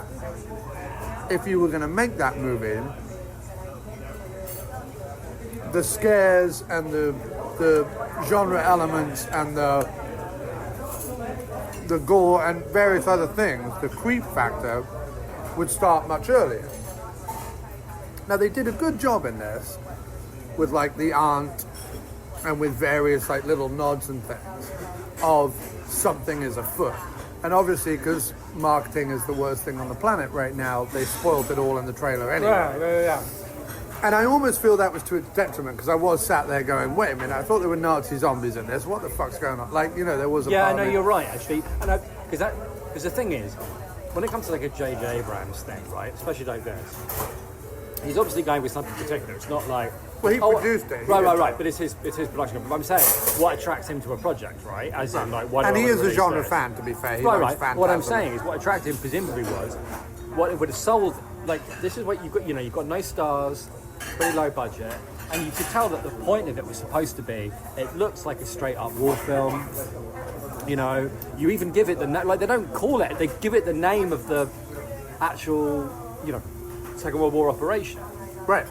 if you were going to make that movie, the scares and the genre elements and the gore and various other things, the creep factor, would start much earlier. Now they did a good job in this with like the aunt and with various like little nods and things of something is afoot. And obviously because marketing is the worst thing on the planet right now, they spoiled it all in the trailer anyway. Yeah. And I almost feel that was to its detriment, because I was sat there going, wait a minute, I thought there were Nazi zombies in this. What the fuck's going on? Like, there was a part no, of it. you're right, actually. Because the thing is, when it comes to like a J.J. Abrams thing, right, especially like this, he's obviously going with something particular. It's not like... Well, he produced it. Right. But it's his production. But I'm saying, what attracts him to a project, right? As in, like, why? And he is a genre fan, to be fair. He right. Phantasm. What I'm saying is, what attracted him presumably was what it would have sold. Like, this is what you've got. You've got no stars, pretty low budget, and you could tell that the point of it was supposed to be. It looks like a straight up war film. You even give it the they don't call it. They give it the name of the actual, Second World War operation. Right.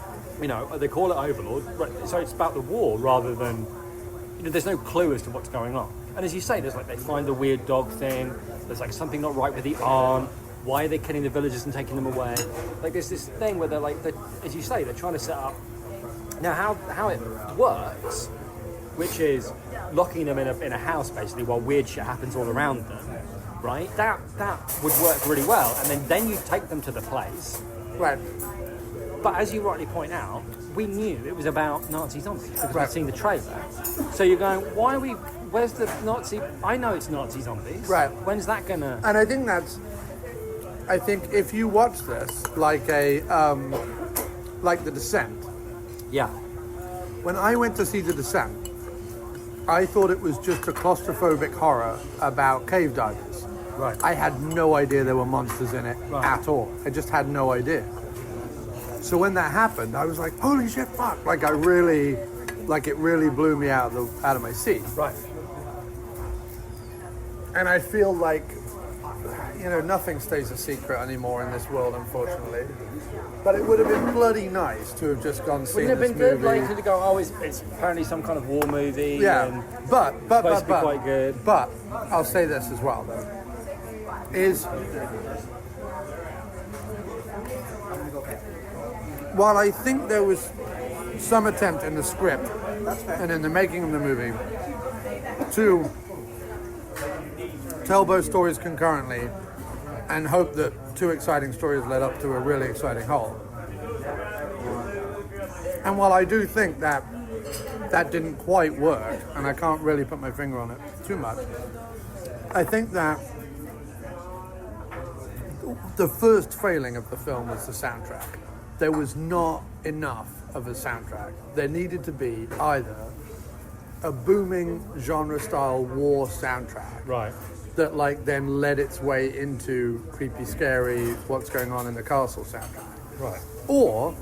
They call it Overlord, right? So it's about the war rather than, there's no clue as to what's going on. And as you say, there's they find the weird dog thing. There's something not right with the aunt. Why are they killing the villagers and taking them away? There's this thing where they're as you say, they're trying to set up. Now, how it works, which is locking them in a house basically while weird shit happens all around them, right? That would work really well, and then you take them to the place, right? But as you rightly point out, we knew it was about Nazi zombies because we'd seen the trailer. So you're going, where's the Nazi? I know it's Nazi zombies. Right. When's that gonna? And I think if you watch this like like The Descent. Yeah. When I went to see The Descent, I thought it was just a claustrophobic horror about cave divers. Right. I had no idea there were monsters in it at all. I just had no idea. So when that happened, I was like, holy shit, fuck. Like it really blew me out of my seat. Right. And I feel like, nothing stays a secret anymore in this world, unfortunately. But it would have been bloody nice to have just gone see this movie. Wouldn't it have been good, like, to go, it's apparently some kind of war movie. Yeah, and but supposed to be quite good. But I'll say this as well, though, is while I think there was some attempt in the script and in the making of the movie to tell both stories concurrently and hope that two exciting stories led up to a really exciting whole. And while I do think that didn't quite work, and I can't really put my finger on it too much, I think that the first failing of the film was the soundtrack. There was not enough of a soundtrack. There needed to be either a booming genre-style war soundtrack, Right. that then led its way into creepy, scary, what's going on in the castle soundtrack. Right. Or,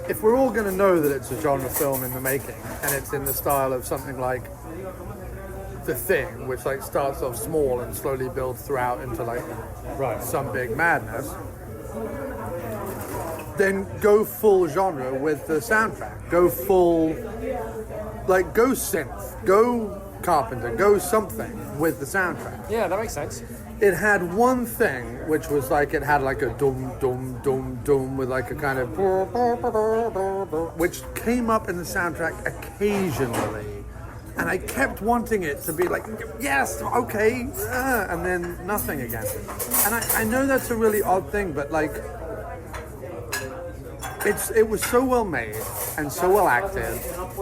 if we're all going to know that it's a genre film in the making, and it's in the style of something like The Thing, which starts off small and slowly builds throughout into some big madness, then go full genre with the soundtrack. Go full, go synth, go Carpenter, go something with the soundtrack. Yeah, that makes sense. It had one thing, which was it had a dum dum dum dum with a kind of, which came up in the soundtrack occasionally, and I kept wanting it to be yes, okay, and then nothing again. And I know that's a really odd thing, but it was so well made and so well acted,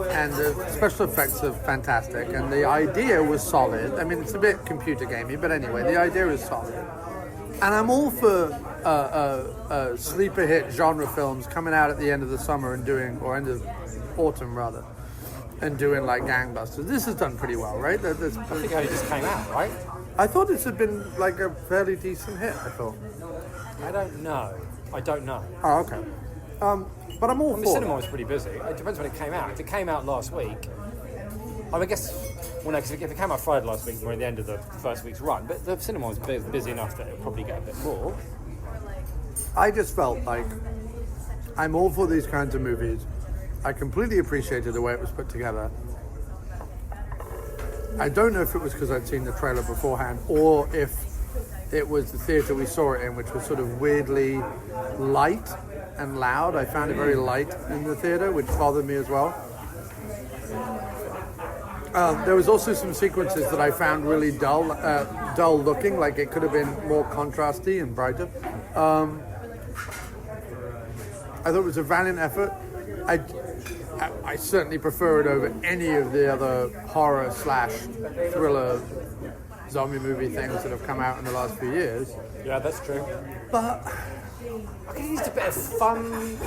and the special effects are fantastic, and the idea was solid. I mean, it's a bit computer gamey, but anyway, the idea is solid. And I'm all for sleeper hit genre films coming out at the end of the summer and end of autumn rather, and doing gangbusters. This has done pretty well, right? I think it only just came out, right? I thought this had been a fairly decent hit. I thought. I don't know. Oh, okay. But I'm all for the cinema was pretty busy. It depends when it came out. If it came out last week, I guess, because if it came out Friday last week, we're at the end of the first week's run, but the cinema was busy enough that it'll probably get a bit more. I just felt I'm all for these kinds of movies. I completely appreciated the way it was put together. I don't know if it was because I'd seen the trailer beforehand, or if it was the theatre we saw it in, which was sort of weirdly light and loud. I found it very light in the theatre, which bothered me as well. There was also some sequences that I found really dull looking, it could have been more contrasty and brighter. I thought it was a valiant effort. I certainly prefer it over any of the other horror/thriller zombie movie things that have come out in the last few years. Yeah, that's true. But I think it's a bit of fun.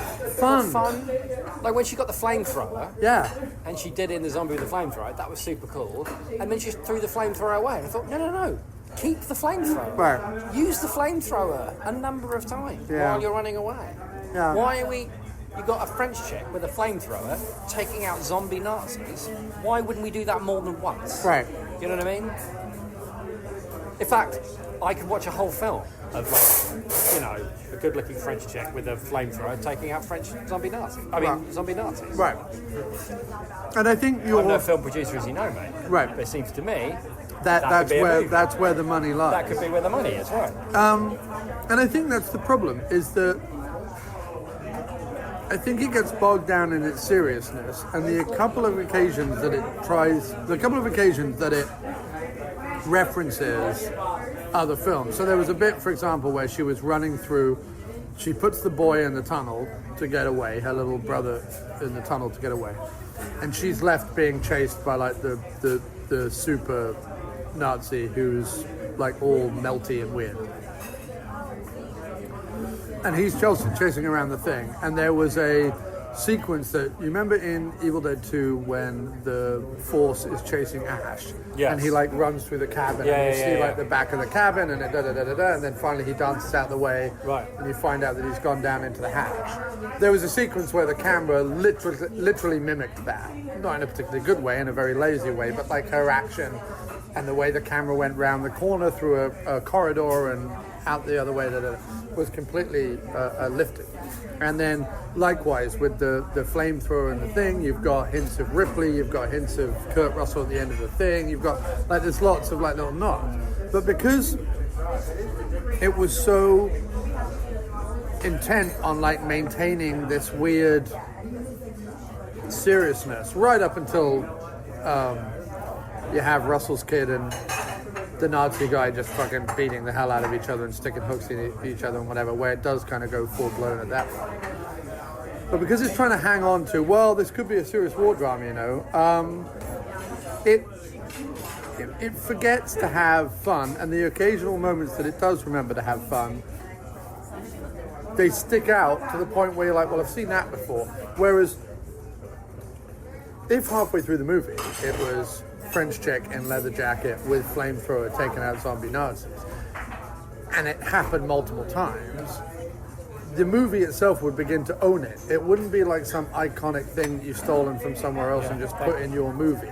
Like when she got the flamethrower. Yeah. And she did it in the zombie with the flamethrower. That was super cool. And then she just threw the flamethrower away. And I thought, no. Keep the flamethrower. Right. Use the flamethrower a number of times while you're running away. Yeah. Why are we... You got a French chick with a flamethrower taking out zombie Nazis. Why wouldn't we do that more than once? Right. You know what I mean? In fact, I could watch a whole film of a good-looking French chick with a flamethrower taking out zombie Nazis. Zombie Nazis. Right. And I think you're... I'm no film producer, as you know, mate. Right. But it seems to me that's where the money lies. That could be where the money is, right? And I think that's the problem, is that I think it gets bogged down in its seriousness, and the couple of occasions that it references other films. So there was a bit, for example, where she was running through, she puts the boy in the tunnel to get away, her little brother in the tunnel to get away, and she's left being chased by the super Nazi who's all melty and weird. And he's chasing around the thing, and there was a sequence that you remember in Evil Dead 2 when the Force is chasing Ash, and he like runs through the cabin, and you see like the back of the cabin, and and then finally he dances out the way, and you find out that he's gone down into the hatch. There was a sequence where the camera literally mimicked that, not in a particularly good way, in a very lazy way, but like her action and the way the camera went round the corner through a corridor and out the other way, was completely lifted. And then likewise with the flamethrower and the thing, you've got hints of Ripley, you've got hints of Kurt Russell at the end of the thing, you've got like there's lots of like little nods. But because it was so intent on like maintaining this weird seriousness right up until you have Russell's kid and the Nazi guy just fucking beating the hell out of each other and sticking hooks in each other and whatever, where it does kind of go full blown at that point. But because it's trying to hang on to, well, this could be a serious war drama, you know, it forgets to have fun, and the occasional moments that it does remember to have fun, they stick out to the point where you're like, well, I've seen that before. Whereas if halfway through the movie it was French chick in leather jacket with flamethrower taking out zombie Nazis, and it happened multiple times, the movie itself would begin to own it. It wouldn't be like some iconic thing that you've stolen from somewhere else and just put in your movie.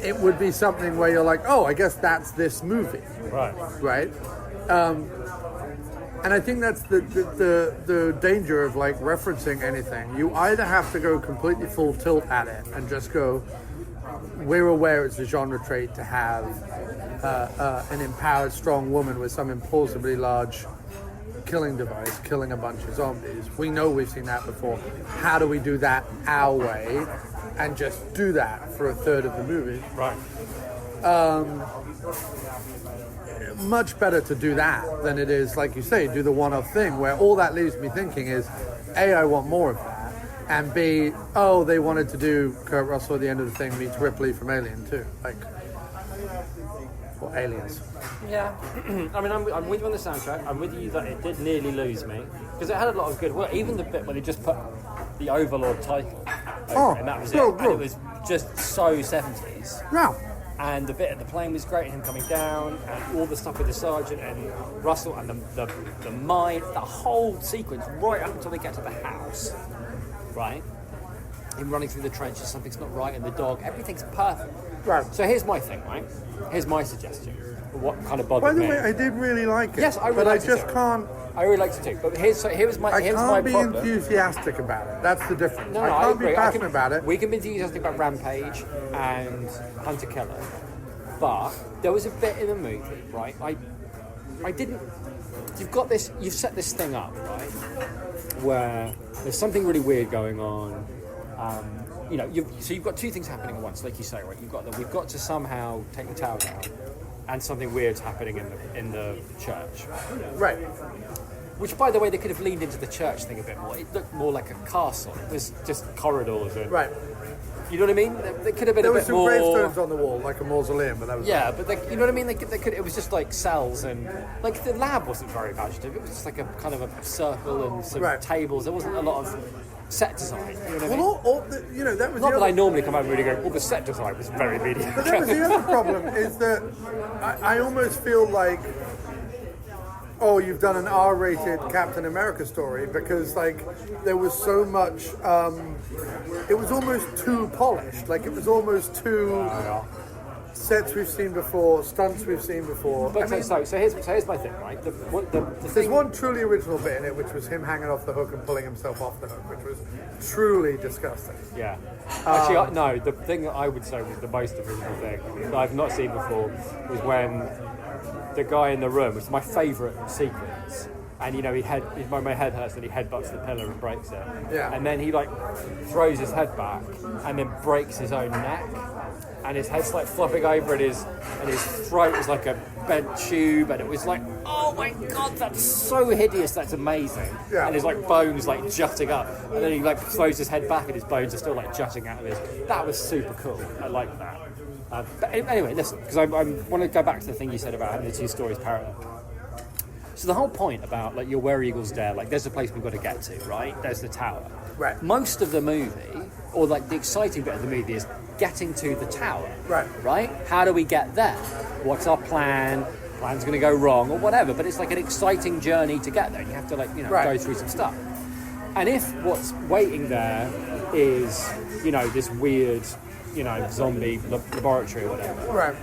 It would be something where you're like, oh, I guess that's this movie. Right? And I think that's the danger of like referencing anything. You either have to go completely full tilt at it and just go, we're aware it's a genre trait to have an empowered, strong woman with some implausibly large killing device, killing a bunch of zombies. We know we've seen that before. How do we do that our way and just do that for a third of the movie? Much better to do that than it is, like you say, do the one-off thing where all that leaves me thinking is, A, I want more of that, and B, oh, they wanted to do Kurt Russell at the end of the thing meets Ripley from Alien too, like, or Aliens. Yeah, I mean, I'm with you on the soundtrack. I'm with you that it did nearly lose me because it had a lot of good work. Even the bit where they just put the Overlord title over it, and that was it. And it was just so 70s. Yeah. And the bit at the plane was great, him coming down, and all the stuff with the sergeant and Russell and the mine, the whole sequence right up until they get to the house, right? Him running through the trenches, something's not right, and the dog, everything's perfect. Right. So here's my thing, right? Here's my suggestion. What kind of bothered me? By the way, I did really like it. Yes, I really but liked I just it too. can't. I really liked it too. But here's my I can't be problem. enthusiastic about it. That's the difference. No, I I can't agree. be passionate about it. We can be enthusiastic about Rampage and Hunter Killer, but there was a bit in the movie, right? I didn't. You've set this thing up, right? Where there's something really weird going on. You've got two things happening at once, like you say, right? We've got to somehow take the tower down, and something weird's happening in the church. Right. Which, by the way, they could have leaned into the church thing a bit more. It looked more like a castle. It was just corridors. And, Right. You know what I mean? There could have been There a was bit some more. gravestones on the wall, like a mausoleum, but that was... Yeah, but you know what I mean? They could. It was just like cells and like the lab wasn't very imaginative. It was just like a kind of a circle and some tables. There wasn't a lot of set design. You know what I mean? Well, that was Not the that I other... normally come out and really go, well, the set design was very mediocre. But that was the other problem, is that I almost feel like, oh, you've done an R-rated Captain America story, because, like, there was so much, it was almost too polished. Like, it was almost too sets we've seen before, stunts we've seen before. But so here's my thing, right? There's one truly original bit in it, which was him hanging off the hook and pulling himself off the hook, which was truly disgusting. Yeah. Actually, no, the thing that I would say was the most original thing that I've not seen before was when the guy in the room, which is my favourite sequence, and my head hurts and he headbutts the pillar and breaks it. Yeah. And then he like throws his head back and then breaks his own neck, and his head's like flopping over and his throat is like a bent tube, and it was like, oh my god, that's so hideous, that's amazing. Yeah. And his like bones like jutting up, and then he like throws his head back and his bones are still like jutting out of his. That was super cool. I like that. But anyway, listen, because I want to go back to the thing you said about having the two stories parallel. So the whole point about like your Where Eagles Dare, like there's a place we've got to get to, right? There's the tower. Right. Most of the movie, or like the exciting bit of the movie, is getting to the tower. Right. Right? How do we get there? What's our plan? Plan's going to go wrong or whatever, but it's like an exciting journey to get there. You have to like, go through some stuff. And if what's waiting there is, this weird, zombie laboratory or whatever, Right.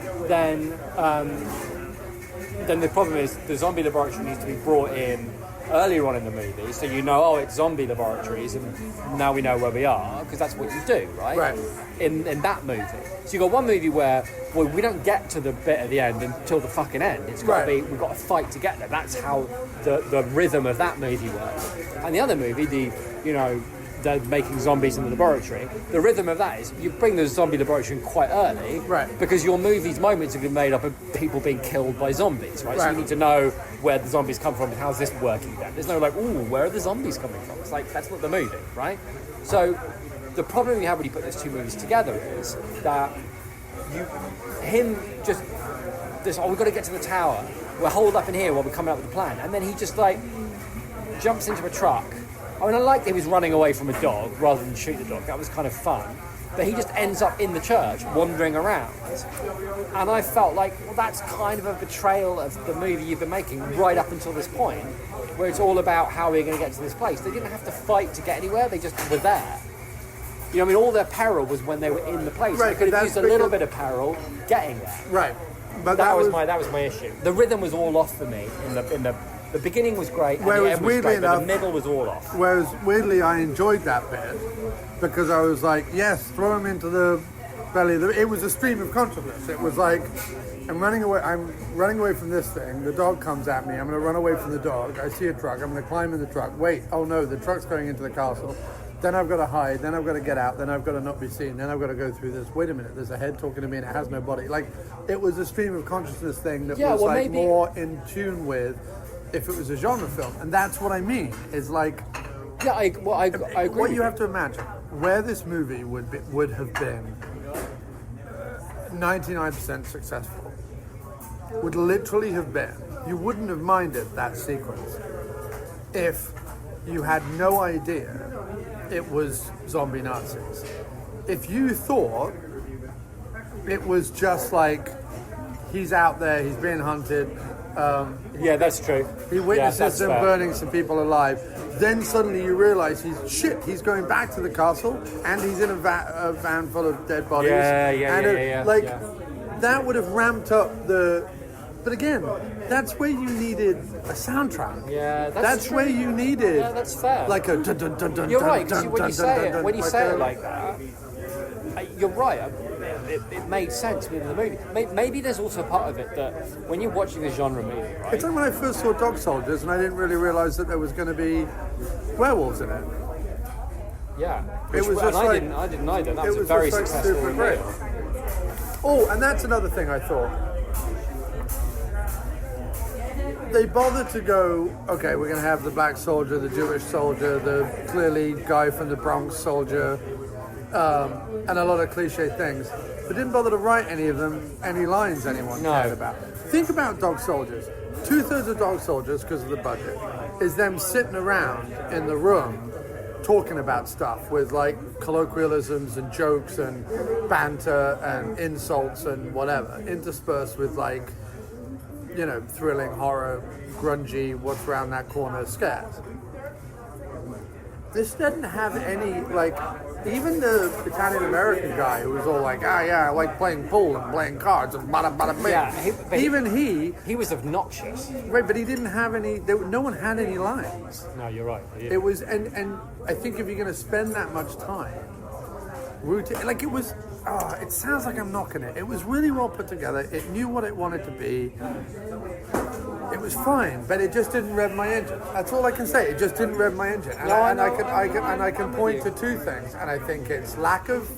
then the problem is the zombie laboratory needs to be brought in earlier on in the movie, so it's zombie laboratories, and now we know where we are, because that's what you do, right? Right. In that movie. So you've got one movie where, we don't get to the bit at the end until the fucking end. It's got to be, we've got to fight to get there. That's how the rhythm of that movie works. And the other movie, they're making zombies in the laboratory. The rhythm of that is you bring the zombie laboratory in quite early, right? Because your movie's moments have been made up of people being killed by zombies, right? So you need to know where the zombies come from and how's this working then. There's no where are the zombies coming from? It's like, that's not the movie, right? So the problem you have when you put those two movies together is that we've got to get to the tower. We're holed up in here while we're coming up with a plan. And then he just jumps into a truck. I mean, I liked he was running away from a dog rather than shoot the dog. That was kind of fun. But he just ends up in the church, wandering around. And I felt like, that's kind of a betrayal of the movie you've been making right up until this point, where it's all about how we're going to get to this place. They didn't have to fight to get anywhere, they just were there. All their peril was when they were in the place. Right, they could have used a little bit of peril getting there. Right. But that was my issue. The rhythm was all off for me in the beginning was great, and the end was great, but the middle was all off. Whereas weirdly, I enjoyed that bit because I was like, yes, throw him into the belly. It was a stream of consciousness. It was like, I'm running away from this thing. The dog comes at me. I'm going to run away from the dog. I see a truck. I'm going to climb in the truck. Wait, oh no, the truck's going into the castle. Then I've got to hide. Then I've got to get out. Then I've got to not be seen. Then I've got to go through this. Wait a minute, there's a head talking to me and it has no body. Like, it was a stream of consciousness thing that was maybe more in tune with if it was a genre film. And that's what I mean, is like... Yeah, I agree. What you have to imagine, where this movie would have been 99% successful, would literally have been, you wouldn't have minded that sequence if you had no idea it was zombie Nazis. If you thought it was just like, he's out there, he's being hunted, yeah, that's true. he witnesses them burning some people alive, then suddenly you realise he's going back to the castle and he's in a van full of dead bodies. That would have ramped up the... But again, that's where you needed a soundtrack. Yeah, that's where you needed... Yeah, that's fair. Like a dun dun dun dun. You're right, dun, when dun, you say dun, it, when you like say it like that, you're right. It made sense within the movie. Maybe there's also a part of it that when you're watching a genre movie, right? It's like when I first saw Dog Soldiers and I didn't really realise that there was going to be werewolves in it. Yeah. It was just I didn't either. That was a very successful movie. Oh, and that's another thing I thought. They bothered to go, okay, we're going to have the black soldier, the Jewish soldier, the clearly guy from the Bronx soldier, and a lot of cliche things, but didn't bother to write any of them, any lines anyone cared about. Think about Dog Soldiers. 2/3 of Dog Soldiers, because of the budget, is them sitting around in the room talking about stuff with like colloquialisms and jokes and banter and insults and whatever, interspersed with like, thrilling, horror, grungy, what's around that corner scares. This doesn't have any, like, even the Italian-American guy who was all like, I like playing pool and playing cards and bada bada bing. Yeah, he was obnoxious. Right, but he didn't have any, no one had any lines. No, you're right. It was, and I think if you're going to spend that much time, like it was, it sounds like I'm knocking it. It was really well put together. It knew what it wanted to be. It was fine, but it just didn't rev my engine. That's all I can say. It just didn't rev my engine. And I can point to two things, and I think it's lack of.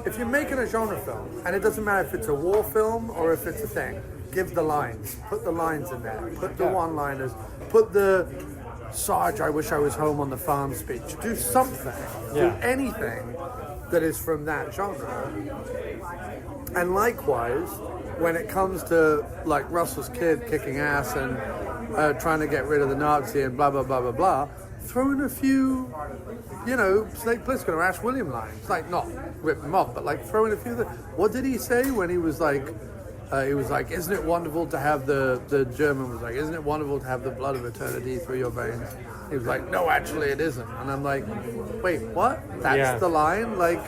If you're making a genre film, and it doesn't matter if it's a war film or if it's a thing, give the lines. Put the lines in there. Put the one-liners. Put the Sarge, I wish I was home on the farm speech. Do something. Do anything that is from that genre. And likewise, when it comes to like Russell's kid kicking ass and trying to get rid of the Nazi and blah, blah, blah, blah, blah, throw in a few, Snake Plissken or Ash William lines. Like, not rip them off, but like throw in a few. What did he say when he was like, isn't it wonderful to have the German was like, isn't it wonderful to have the blood of eternity through your veins? He was like, no, actually it isn't. And I'm like, wait, what? That's the line? Like,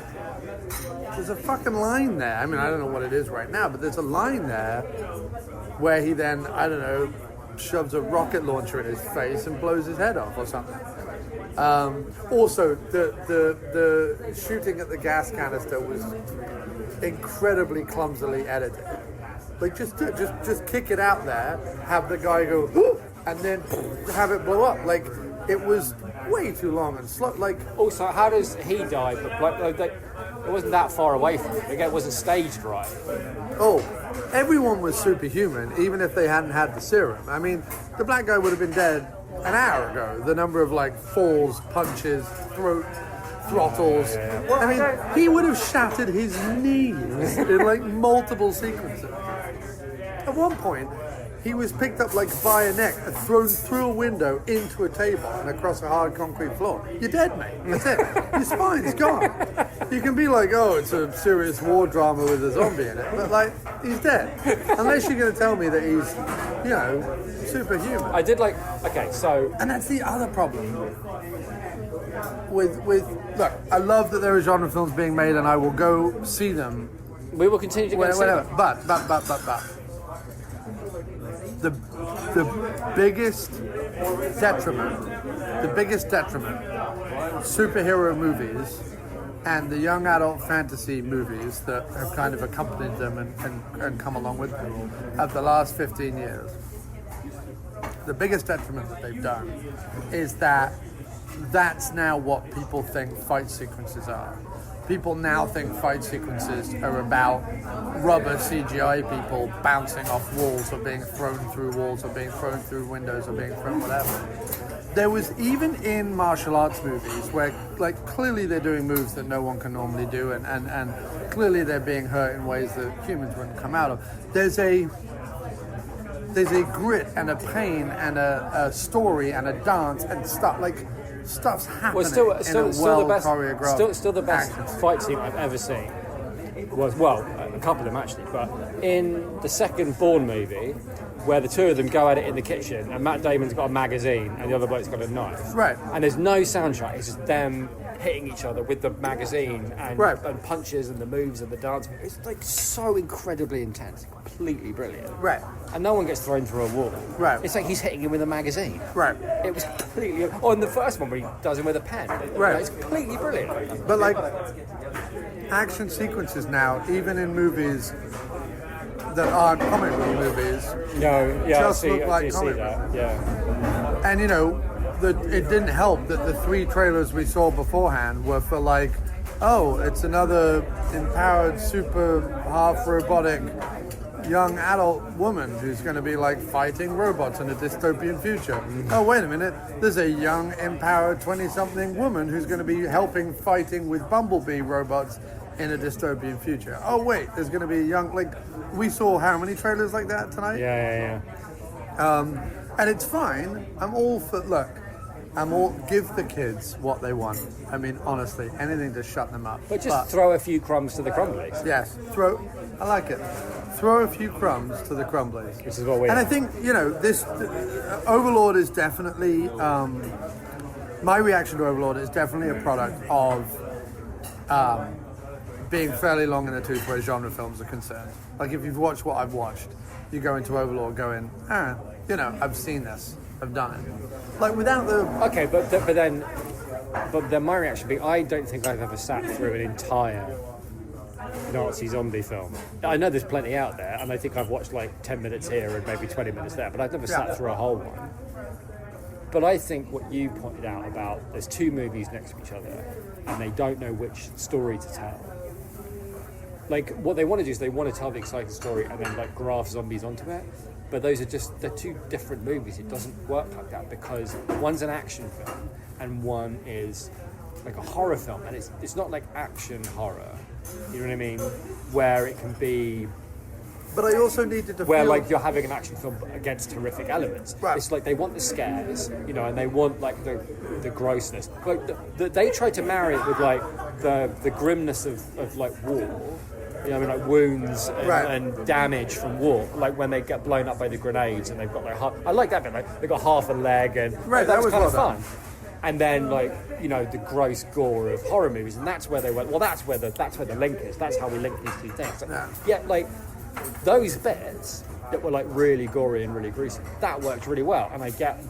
there's a fucking line there. I mean, I don't know what it is right now, but there's a line there where he then, I don't know, shoves a rocket launcher in his face and blows his head off or something. Also, the shooting at the gas canister was incredibly clumsily edited. Like, just kick it out there, have the guy go, whoop, and then have it blow up. Like, it was way too long and slow. Like, also, how does he die? But it wasn't that far away from him. Again, it wasn't staged right. Oh, everyone was superhuman, even if they hadn't had the serum. I mean, the black guy would have been dead an hour ago. The number of like falls, punches, throat throttles. I mean, he would have shattered his knees in like multiple sequences. At one point, he was picked up like by a neck and thrown through a window into a table and across a hard concrete floor. You're dead, mate. That's it. Your spine's gone. You can be like, oh, it's a serious war drama with a zombie in it, but like, he's dead. Unless you're going to tell me that he's, superhuman. I did like, okay, so... And that's the other problem. With look, I love that there are genre films being made and I will go see them. We will continue to go see them. But. The biggest detriment, superhero movies and the young adult fantasy movies that have kind of accompanied them and come along with them of the last 15 years, the biggest detriment that they've done is that that's now what people think fight sequences are. People now think fight sequences are about rubber CGI people bouncing off walls or being thrown through walls or being thrown through windows or being thrown whatever. There was even in martial arts movies where like clearly they're doing moves that no one can normally do and clearly they're being hurt in ways that humans wouldn't come out of. There's a grit and a pain and a story and a dance and stuff like stuff's happening still in a well-choreographed still the best fight scene I've ever seen was, well, a couple of them actually, but in the second Bourne movie where the two of them go at it in the kitchen and Matt Damon's got a magazine and the other bloke's got a knife. Right. And there's no soundtrack, it's just them hitting each other with the magazine and punches and the moves and the dance. It's like so incredibly intense, completely brilliant. Right. And no one gets thrown through a wall. Right. It's like he's hitting him with a magazine. Right. It was completely... Oh, and the first one where he does him with a pen. Right. It's completely brilliant. But like, action sequences now, even in movies that aren't comic book movies, just look like comic book. Yeah. And it didn't help that the 3 trailers we saw beforehand were for like, oh, it's another empowered, super half robotic young adult woman who's going to be like fighting robots in a dystopian future. Oh, wait a minute, there's a young empowered 20-something woman who's going to be helping fighting with bumblebee robots in a dystopian future. Oh wait, there's going to be a young, like, we saw how many trailers like that tonight? Yeah. And it's fine. Give the kids what they want. I mean, honestly, anything to shut them up. But throw a few crumbs to the crumblies. Yes, I like it. Throw a few crumbs to the crumblies. Which is what we And are. I think, this Overlord is definitely, my reaction to Overlord is definitely a product of being fairly long in the tooth where genre films are concerned. Like, if you've watched what I've watched, you go into Overlord going, I've seen this. I've done it. Like, without the... Okay, but then my reaction would be, I don't think I've ever sat through an entire Nazi zombie film. I know there's plenty out there, and I think I've watched like 10 minutes here and maybe 20 minutes there, but I've never sat through a whole one. But I think what you pointed out about there's 2 movies next to each other, and they don't know which story to tell. Like, what they want to do is they want to tell the exciting story and then like graft zombies onto it. But they're 2 different movies. It doesn't work like that because one's an action film and one is like a horror film, and it's not like action horror. You know what I mean? Where it can be But I also needed to where feel... like you're having an action film against horrific elements. Right. It's like they want the scares, you know, and they want like the grossness. Like they try to marry it with like the grimness of like war. You know, I mean, like wounds and damage from war, like when they get blown up by the grenades and they've got like I like that bit. Like they've got half a leg and that was kind of fun. And then, like, you know, the gross gore of horror movies, and that's where they went. Well, that's where the link is. That's how we link these two things. Yeah, like those bits that were like really gory and really gruesome, that worked really well. And I get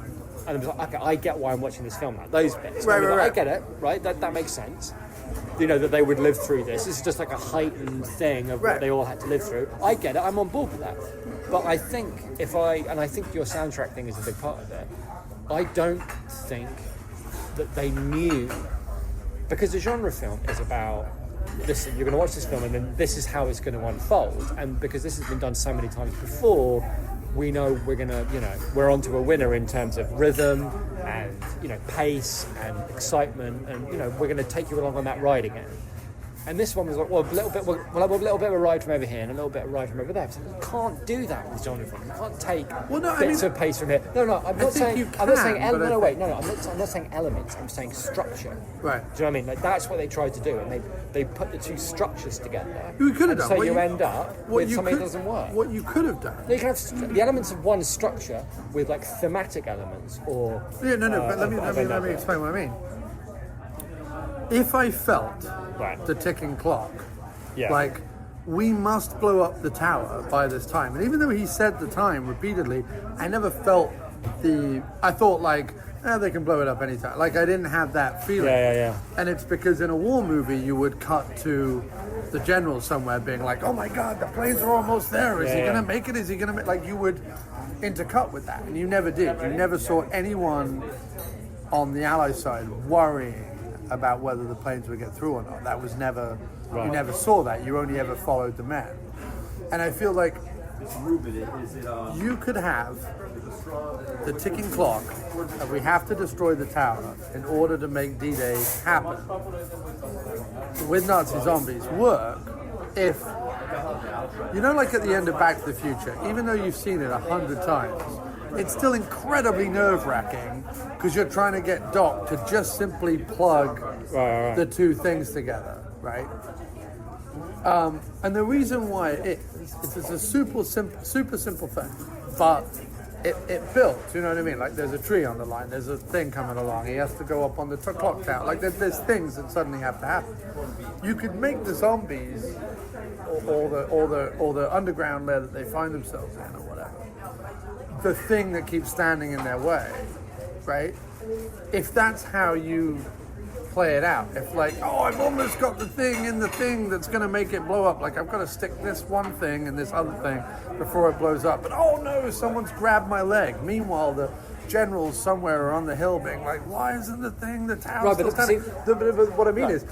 like, okay, I get why I'm watching this film now. Those bits, I get it, right? That makes sense. You know, that they would live through this. This is just like a heightened thing of what they all had to live through. I get it. I'm on board with that. But I think I think your soundtrack thing is a big part of it. I don't think that they knew, because the genre film is about, listen, you're going to watch this film and then this is how it's going to unfold, and because this has been done so many times before, we know we're going to, you know, we're onto a winner in terms of rhythm and, you know, pace and excitement, and, you know, we're going to take you along on that ride again. And this one was like, well, we'll have a little bit of a ride from over here and a little bit of a ride from over there. So you can't do that with genre film. You can't take bits of pace from here. No, I'm not saying I'm not saying elements. I'm saying structure. Right. Do you know what I mean? Like that's what they tried to do, and they put the two structures together. You could have done. So you end up with something that doesn't work. What you could have done. You can have the elements of one structure with like thematic elements, or But let me explain what I mean. If I felt the ticking clock, like, we must blow up the tower by this time, and even though he said the time repeatedly, I never felt I thought like, they can blow it up anytime. Like, I didn't have that feeling. Yeah. And it's because in a war movie you would cut to the general somewhere being like, oh my god, the planes are almost there, is he gonna make it, like, you would intercut with that, and you never did. You never saw anyone on the Allied side worrying about whether the planes would get through or not. That was never, you never saw that. You only ever followed the men. And I feel like you could have the ticking clock, and we have to destroy the tower in order to make D-Day happen. With Nazi zombies work if, you know, like at the end of Back to the Future, even though you've seen it 100 times, it's still incredibly nerve-wracking because you're trying to get Doc to just simply plug the two things together, right? And the reason why it's a super simple thing, but it built, you know what I mean? Like, there's a tree on the line, there's a thing coming along, he has to go up on the clock tower. Like, there's things that suddenly have to happen. You could make the zombies or the underground lair that they find themselves in or whatever, the thing that keeps standing in their way, right? If that's how you play it out, if like, oh, I've almost got the thing that's going to make it blow up, like I've got to stick this one thing and this other thing before it blows up, but oh no, someone's grabbed my leg. Meanwhile, the generals somewhere are on the hill being like, why isn't the tower still standing? But what I mean is,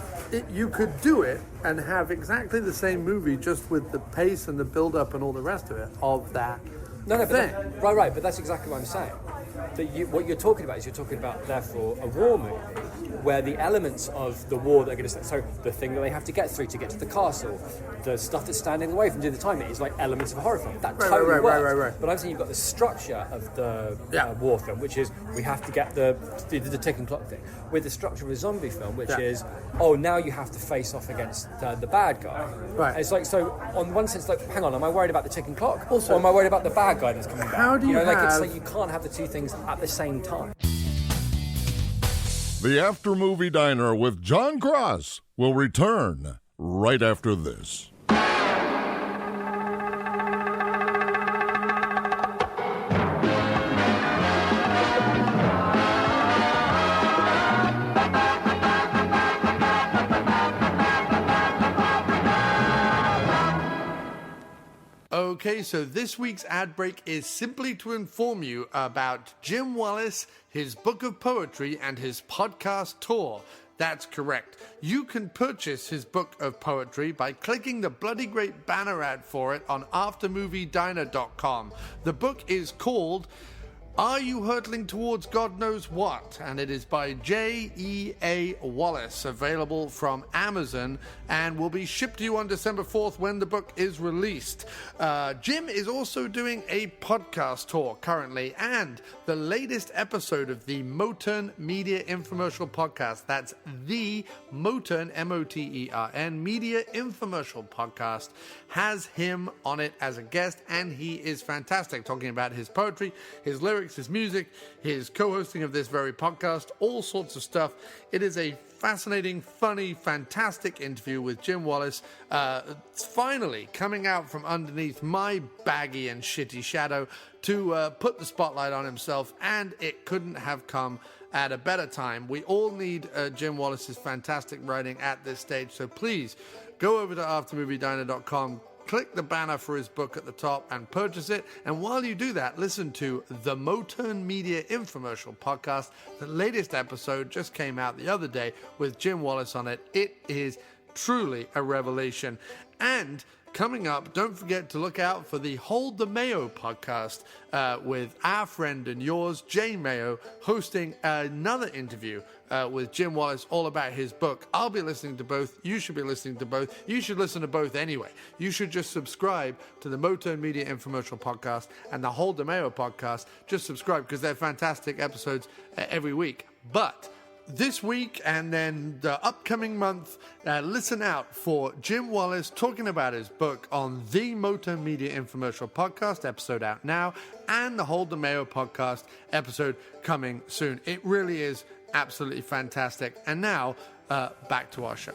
you could do it and have exactly the same movie, just with the pace and the build-up and all the rest of it, of that. Right, but that's exactly what I'm saying. That what you're talking about is you're talking about, therefore, a war movie where the elements of the war that are going to... So the thing that they have to get through to get to the castle, the stuff that's standing away from doing the time, is like elements of a horror film. That totally works. Right. But I'm saying you've got the structure of the war film, which is we have to get the ticking clock thing, with the structure of a zombie film, which is, now you have to face off against the bad guy. Right. It's like, so on one sense, like, hang on, am I worried about the ticking clock? Also, or am I worried about the bad guy that's coming back? How do you like, it's like you can't have the two things at the same time. The After Movie Diner with John Cross will return right after this. Okay, so this week's ad break is simply to inform you about Jim Wallace, his book of poetry, and his podcast tour. That's correct. You can purchase his book of poetry by clicking the bloody great banner ad for it on aftermoviediner.com. The book is called Are You Hurtling Towards God Knows What? And it is by J.E.A. Wallace, available from Amazon, and will be shipped to you on December 4th when the book is released. Jim is also doing a podcast tour currently, and the latest episode of the Motern Media Infomercial Podcast, that's the Motern, M-O-T-E-R-N, Media Infomercial Podcast, has him on it as a guest, and he is fantastic, talking about his poetry, his lyrics, his music, his co-hosting of this very podcast, all sorts of stuff. It is a fascinating, funny, fantastic interview with Jim Wallace. It's finally coming out from underneath my baggy and shitty shadow to put the spotlight on himself, and it couldn't have come at a better time. We all need Jim Wallace's fantastic writing at this stage, so please go over to aftermoviediner.com, click the banner for his book at the top and purchase it. And while you do that, listen to the Motern Media Infomercial Podcast. The latest episode just came out the other day with Jim Wallace on it. It is truly a revelation. And coming up, don't forget to look out for the Hold the Mayo podcast with our friend and yours, Jay Mayo, hosting another interview with Jim Wallace all about his book. I'll be listening to both. You should be listening to both. You should listen to both anyway. You should just subscribe to the Motern Media Infomercial Podcast and the Hold the Mayo podcast. Just subscribe because they're fantastic episodes every week. But this week and then the upcoming month, listen out for Jim Wallace talking about his book on the Motern Media Infomercial Podcast, episode out now, and the Hold the Mayo podcast episode coming soon. It really is absolutely fantastic. And now, back to our show.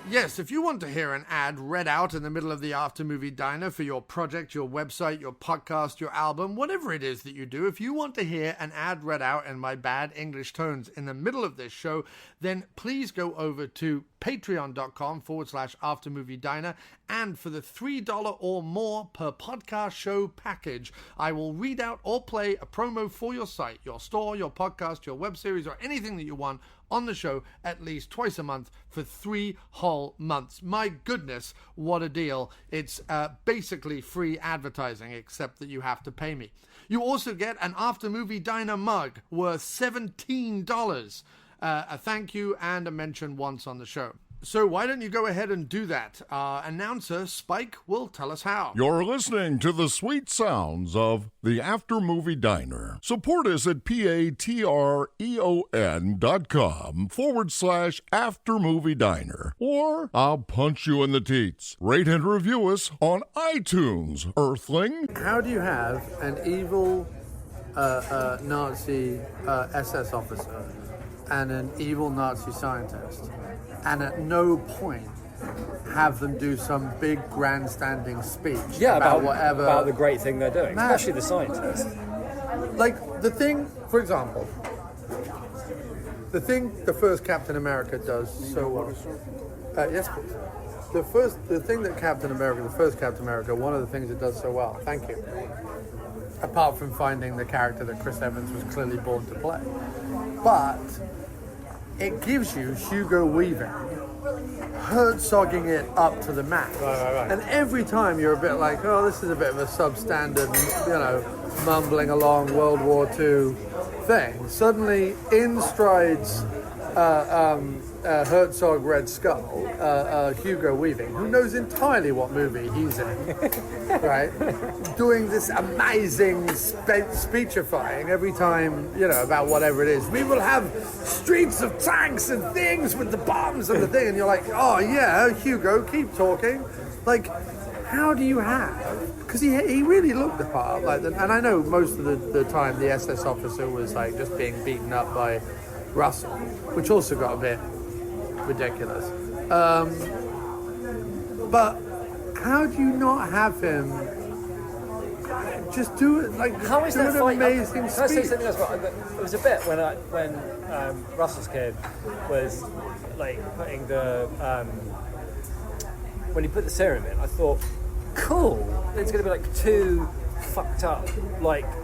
Yes, if you want to hear an ad read out in the middle of the After Movie Diner for your project, your website, your podcast, your album, whatever it is that you do, if you want to hear an ad read out in my bad English tones in the middle of this show, then please go over to patreon.com/aftermoviediner, and for the $3 or more per podcast show package, I will read out or play a promo for your site, your store, your podcast, your web series, or anything that you want on the show at least twice a month for 3 whole months. My goodness, what a deal. It's basically free advertising, except that you have to pay me. You also get an After Movie Diner mug worth $17, a thank you and a mention once on the show. So why don't you go ahead and do that? Our announcer, Spike, will tell us how. You're listening to the sweet sounds of the After Movie Diner. Support us at patreon.com/After Movie Diner. Or I'll punch you in the teats. Rate and review us on iTunes, Earthling. How do you have an evil Nazi SS officer and an evil Nazi scientist, and at no point have them do some big grandstanding speech about whatever, about the great thing they're doing, Man. especially the scientists? Like the thing, for example, the thing the first Captain America does so well. Yes, please. The thing that Captain America, the first Captain America, one of the things it does so well. Thank you. Apart from finding the character that Chris Evans was clearly born to play, but it gives you Hugo Weaving Herzogging it up to the max. Right. And every time you're a bit like, oh, this is a bit of a substandard, mumbling along World War II thing. Suddenly, in strides Herzog Red Skull, Hugo Weaving, who knows entirely what movie he's in, right? Doing this amazing speechifying every time, about whatever it is. We will have streets of tanks and things with the bombs and the thing, and you're like, oh yeah, Hugo, keep talking. Like, how do you have? Because he really looked the part, and I know most of the time the SS officer was like just being beaten up by Russell, which also got a bit ridiculous. But how do you not have him just do it how is that an amazing speech? Can I say something else? It was a bit when Russell's kid was putting the when he put the serum in, I thought, cool, it's going to be two fucked up,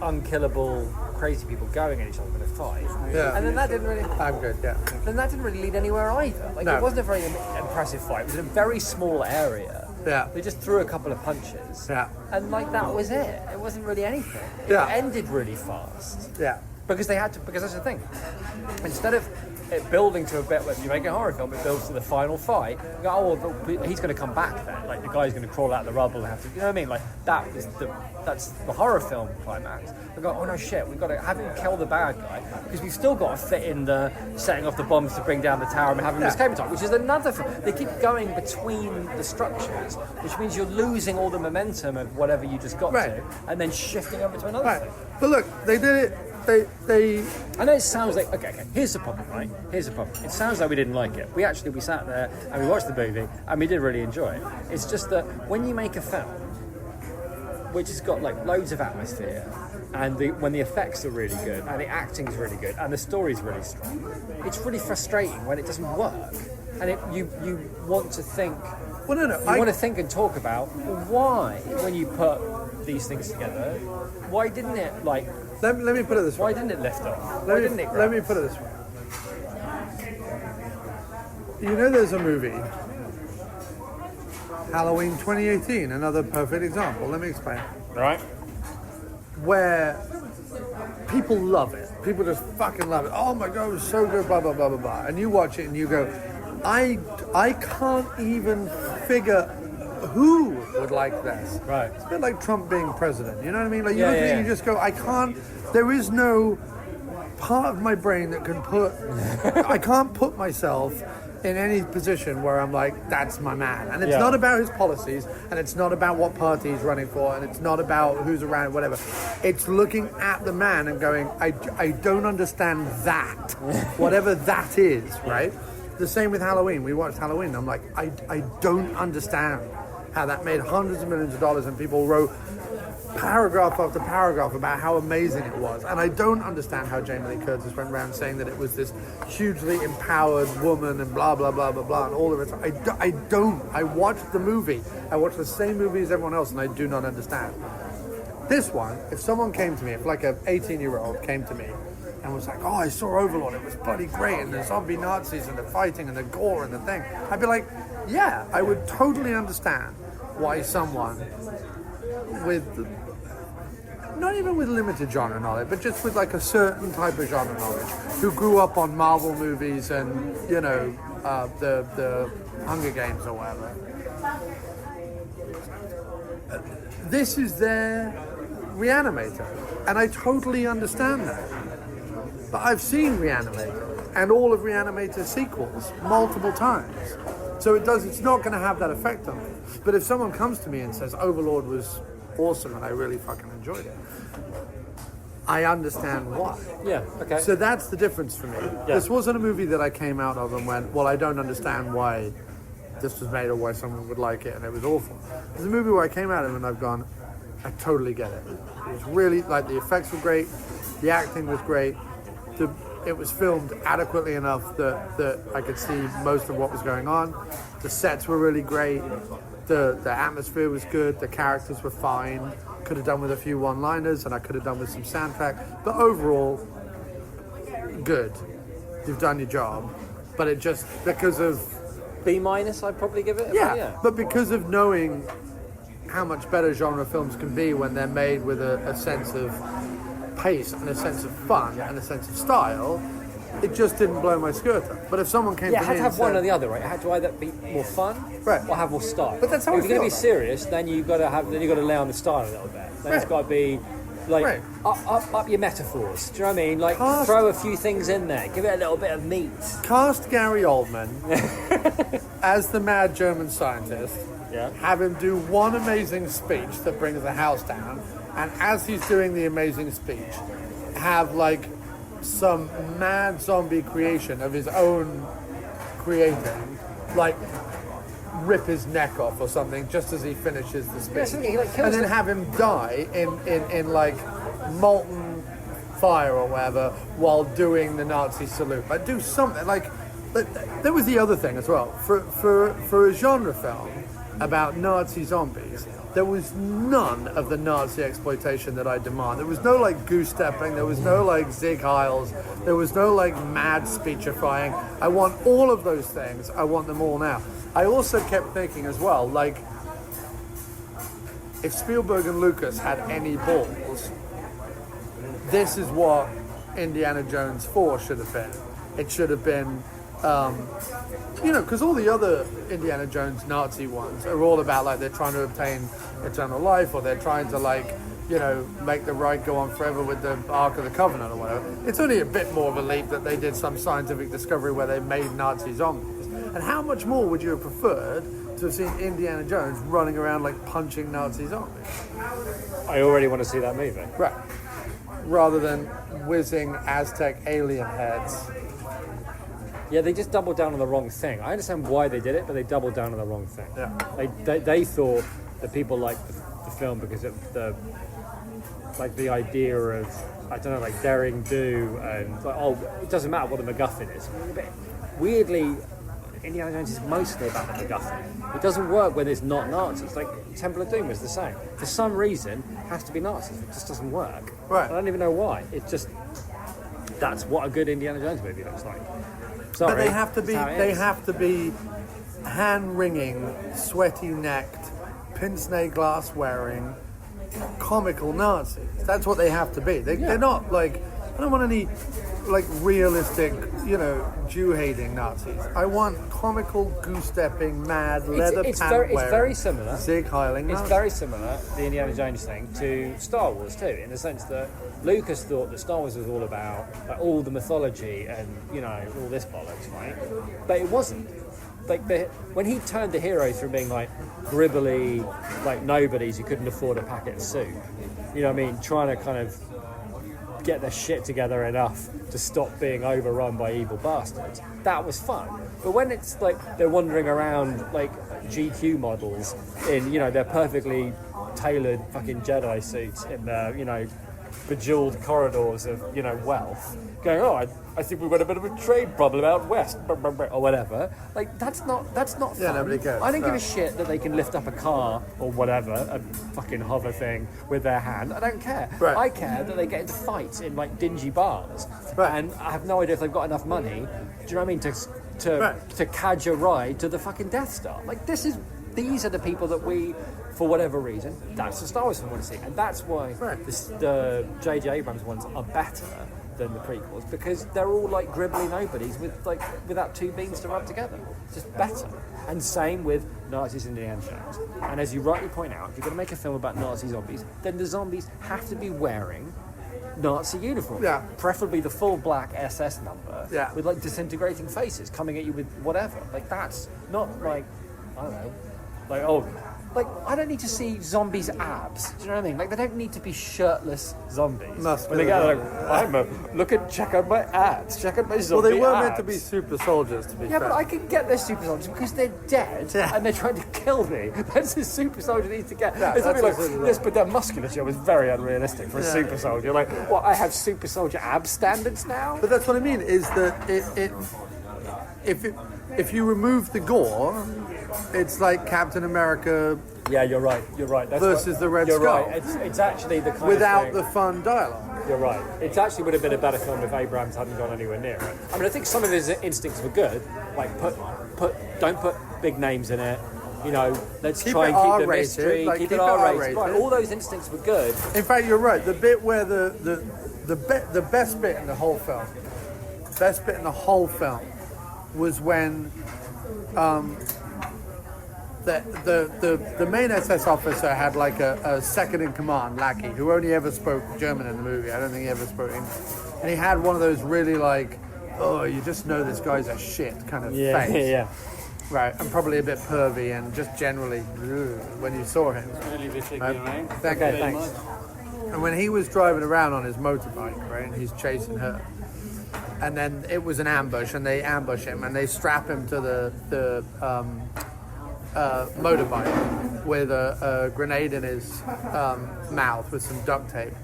unkillable, crazy people going at each other in a fight. Yeah. And then that didn't really... I'm good, yeah. Then that didn't really lead anywhere either. No. It wasn't a very impressive fight. It was in a very small area. Yeah. They just threw a couple of punches. Yeah. And like that was it. It wasn't really anything. It Yeah. ended really fast. Yeah. Because they had to, because that's the thing. Instead of it building to a bit when you make a horror film, it builds to the final fight. You go, oh, well, he's going to come back then. Like the guy's going to crawl out of the rubble and have to, you know what I mean? Like that's the horror film climax. We go, oh no shit, we've got to have him kill the bad guy because we've still got to fit in the setting off the bombs to bring down the tower and having him escape in time, which is another thing. They keep going between the structures, which means you're losing all the momentum of whatever you just got to, and then shifting over to another thing. But look, they did it. They. I know it sounds like okay. Here's the problem, right? Here's the problem. It sounds like we didn't like it. We sat there and we watched the movie and we did really enjoy it. It's just that when you make a film which has got like loads of atmosphere, and when the effects are really good and the acting's really good and the story's really strong, it's really frustrating when it doesn't work. And you want to think. Well, no. You want to think and talk about why, when you put these things together, why didn't it like? Let me put it this way. Why didn't it lift off? Let me put it this way. You know, there's a movie, Halloween 2018, another perfect example. Let me explain. Right. Where people love it. People just fucking love it. Oh my god, it was so good, blah, blah, blah, blah, blah. And you watch it and you go, I can't even figure who would like this. Right. It's a bit like Trump being president. You know what I mean? Like you Yeah, look at yeah, it and you just go, I can't, there is no part of my brain that can I can't put myself in any position where I'm like, that's my man. And it's not about his policies, and it's not about what party he's running for, and it's not about who's around, whatever. It's looking at the man and going, I don't understand that. Whatever that is, right? The same with Halloween. We watched Halloween, and I'm like, I don't understand how that made hundreds of millions of dollars, and people wrote paragraph after paragraph about how amazing it was. And I don't understand how Jamie Lee Curtis went around saying that it was this hugely empowered woman and blah, blah, blah, blah, blah, and all of it. I don't. I watched the movie. I watched the same movie as everyone else, and I do not understand. This one, if someone came to me, if like an 18-year-old came to me and was like, oh, I saw Overlord, it was bloody great, and the zombie Nazis and the fighting and the gore and the thing, I'd be like, yeah, I would totally understand why someone with, not even with limited genre knowledge, but just with like a certain type of genre knowledge, who grew up on Marvel movies and, you know, the Hunger Games or whatever. This is their Reanimator, and I totally understand that. But I've seen Reanimator and all of Reanimator's sequels multiple times. So it's not going to have that effect on me. But if someone comes to me and says Overlord was awesome and I really fucking enjoyed it, I understand why. Yeah, okay. So that's the difference for me. Yeah. This wasn't a movie that I came out of and went, well, I don't understand why this was made or why someone would like it and it was awful. It's a movie where I came out of it and I've gone, I totally get it. It was really, like, the effects were great, the acting was great, it was filmed adequately enough that I could see most of what was going on. The sets were really great. The atmosphere was good. The characters were fine. Could have done with a few one-liners, and I could have done with some soundtrack. But overall, good. You've done your job. But it just, because of... B-, I'd probably give it. Yeah, but because of knowing how much better genre films can be when they're made with a sense of pace and a sense of fun and a sense of style, it just didn't blow my skirt up. But if someone came to me it had to and have one said, or the other, right? It had to either be more fun, right, or have more style. But that's how if I you're going to feel be serious, then you've got to lay on the style a little bit. Then it's got to be like up your metaphors. Do you know what I mean? Like throw a few things in there, give it a little bit of meat. Cast Gary Oldman as the mad German scientist. Yeah. Have him do one amazing speech that brings the house down, and as he's doing the amazing speech, have like some mad zombie creation of his own creating, like rip his neck off or something just as he finishes the speech, and then have him die in like molten fire or whatever while doing the Nazi salute. Like do something like. There was the other thing as well for a genre film about Nazi zombies. There was none of the Nazi exploitation that I demand. There was no like goose stepping. There was no like Zig Heils. There was no like mad speechifying. I want all of those things. I want them all now. I also kept thinking as well, like if Spielberg and Lucas had any balls, this is what Indiana Jones 4 should have been. It should have been, because all the other Indiana Jones Nazi ones are all about, like, they're trying to obtain eternal life, or they're trying to, like, make the Reich go on forever with the Ark of the Covenant or whatever. It's only a bit more of a leap that they did some scientific discovery where they made Nazi zombies. And how much more would you have preferred to have seen Indiana Jones running around, like, punching Nazi zombies? I already want to see that movie. Right. Rather than whizzing Aztec alien heads. Yeah, they just doubled down on the wrong thing. I understand why they did it, but they doubled down on the wrong thing. Yeah. They thought that people liked the film because of the idea of, I don't know, like daring do, and like, it doesn't matter what the MacGuffin is. But weirdly, Indiana Jones is mostly about the MacGuffin. It doesn't work when it's not Nazis. Like Temple of Doom was the same. For some reason, it has to be Nazis. It just doesn't work. Right. I don't even know why. It's just, that's what a good Indiana Jones movie looks like. Sorry, but they have to be. that's how it They is. have to be hand-wringing, sweaty-necked, pince-nez glass-wearing, comical Nazis. That's what they have to be. They're not like. I don't want any like realistic, Jew-hating Nazis. I want comical, goose-stepping, mad, leather-pant-wearing, it's very similar. Zig-heiling It's Nazis. very similar, the Indiana Jones thing, to Star Wars too, in the sense that Lucas thought that Star Wars was all about like, all the mythology and all this bollocks, right? But it wasn't. Like when he turned the heroes from being like gribbly, like nobodies who couldn't afford a packet of soup, trying to kind of get their shit together enough to stop being overrun by evil bastards. That was fun. But when it's like they're wandering around like GQ models in, their perfectly tailored fucking Jedi suits in their, bejeweled corridors of, wealth, going, I think we've got a bit of a trade problem out west, or whatever. Like, that's not fun. Yeah, nobody cares. I don't give a shit that they can lift up a car or whatever, a fucking hover thing with their hand. I don't care. Right. I care that they get into fights in, like, dingy bars. Right. And I have no idea if they've got enough money, do you know what I mean, to cadge a ride to the fucking Death Star. Like, these are the people that we, for whatever reason, that's the Star Wars film we want to see. And that's why the J.J. Abrams ones are better than the prequels, because they're all like gribbly nobodies without two beans to rub together. It's just better. And same with Nazis and Indiana Jones. And as you rightly point out, if you're going to make a film about Nazi zombies, then the zombies have to be wearing Nazi uniforms. Yeah. Preferably the full black SS number. Yeah. With like disintegrating faces coming at you with whatever. Like that's not like, I don't know, like I don't need to see zombies' abs. Do you know what I mean? Like they don't need to be shirtless zombies. When they go like, check out my abs, check out my zombie Well, they were abs. meant to be super soldiers, to be fair. Yeah, but I can get their super soldiers because they're dead and they're trying to kill me. That's a super soldier needs to get. Yeah, It's something like, that's what it is. yes, but their musculature was very unrealistic for a super soldier. Like, what, I have super soldier ab standards now? But that's what I mean, is that if you remove the gore, it's like Captain America Yeah, you're right. That's versus the Red You're Skull. right. It's actually the kind without of the thing. fun dialogue. You're right. It actually would have been a better film if Abrams hadn't gone anywhere near it. I mean, I think some of his instincts were good. Like, don't put big names in it. Let's Keep try it and keep the R-rated, mystery. like, keep keep it it R-rated. R-rated. Right, all those instincts were good. In fact, you're right. The bit where the best bit in the whole film, was when the main SS officer had like a second in command lackey who only ever spoke German in the movie. I don't think he ever spoke English. And he had one of those really like, oh, you just know this guy's a shit kind of face. Yeah. Right, and probably a bit pervy and just generally when you saw him. Right? Thank you. Thanks. And when he was driving around on his motorbike, right, and he's chasing her, and then it was an ambush, and they ambush him, and they strap him to the motorbike with a grenade in his mouth with some duct tape,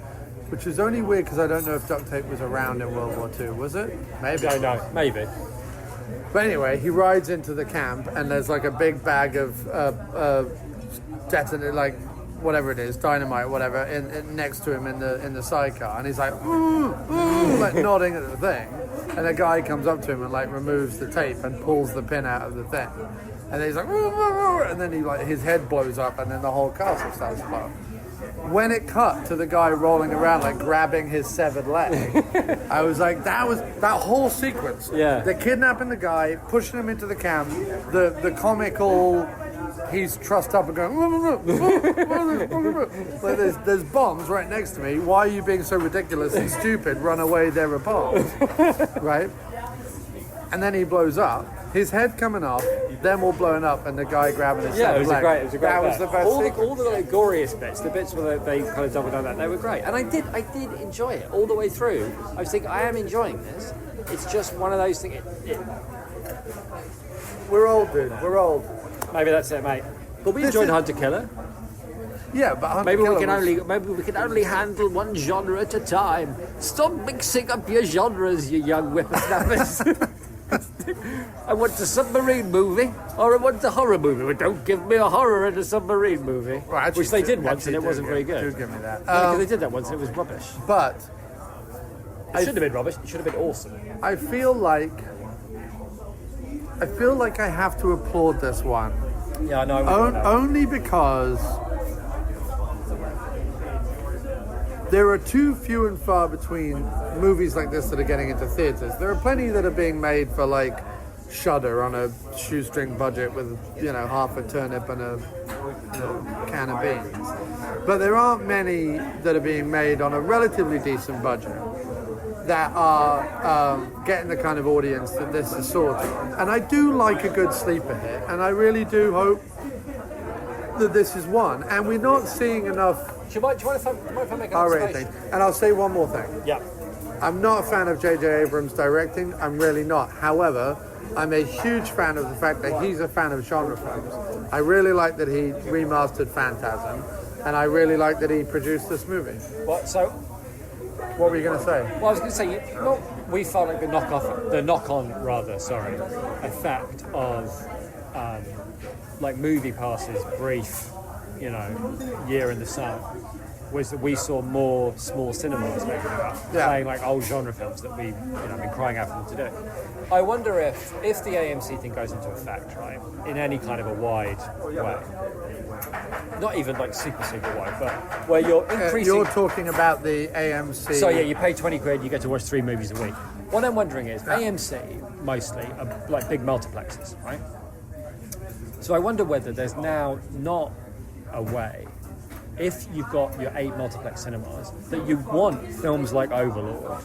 which was only weird because I don't know if duct tape was around in World War II. Was it? Maybe. No, maybe. But anyway, he rides into the camp, and there's like a big bag of detonator, like whatever it is, dynamite, whatever, next to him in the sidecar, and he's like, like nodding at the thing, and a guy comes up to him and like removes the tape and pulls the pin out of the thing, and he's like, "Whoa, whoa, whoa," and then his head blows up, and then the whole castle starts to blow. When it cut to the guy rolling around, like grabbing his severed leg, I was like, that whole sequence. Yeah. They're kidnapping the guy, pushing him into the camp, the comical, he's trussed up and going, like there's bombs right next to me. Why are you being so ridiculous and stupid? Run away, there are bombs. Right? And then he blows up. His head coming off, them all blowing up, and the guy grabbing his Yeah, it was leg. a great That bit. was the best all sequence. the like goriest bits, the bits where they kind of doubled down that, they were great. And I did enjoy it all the way through. I was thinking, I am enjoying this. It's just one of those things. We're old, dude. We're old. Maybe that's it, mate. But we This enjoyed is- Hunter Killer. Yeah, but Hunter Maybe Killer we can only handle one genre at a time. Stop mixing up your genres, you young whippersnappers. I want a submarine movie, or I want a horror movie. But don't give me a horror and a submarine movie, Well, actually, which they did once, actually and it wasn't very good. Do give me that. Because they did that once, and it was rubbish. But It should have been rubbish. It should have been awesome. I feel like I have to applaud this one. Yeah, I know. Only because there are too few and far between movies like this that are getting into theaters. There are plenty that are being made for like Shudder on a shoestring budget with half a turnip and a can of beans. But there aren't many that are being made on a relatively decent budget that are getting the kind of audience that this is sort of. And I do like a good sleeper hit, and I really do hope that this is one. And we're not seeing enough Do you mind if I make an R-rated observation? things. And I'll say one more thing. Yeah. I'm not a fan of J.J. Abrams directing. I'm really not. However, I'm a huge fan of the fact that he's a fan of genre films. I really like that he remastered Phantasm, and I really like that he produced this movie. What were you going to say? Well, I was going to say, we felt like the knock-on effect of like Movie Pass's brief, year in the sun, was that we saw more small cinemas playing like old genre films that we've been crying out for them to do. I wonder if the AMC thing goes into effect, right, in any kind of a wide way, not even like super wide, but where you're increasing. You're talking about the AMC. So yeah, you pay 20 quid, you get to watch 3 movies a week. What I'm wondering is, AMC mostly are like big multiplexes, right? So I wonder whether there's now not a way, if you've got your 8 multiplex cinemas, that you want films like Overlord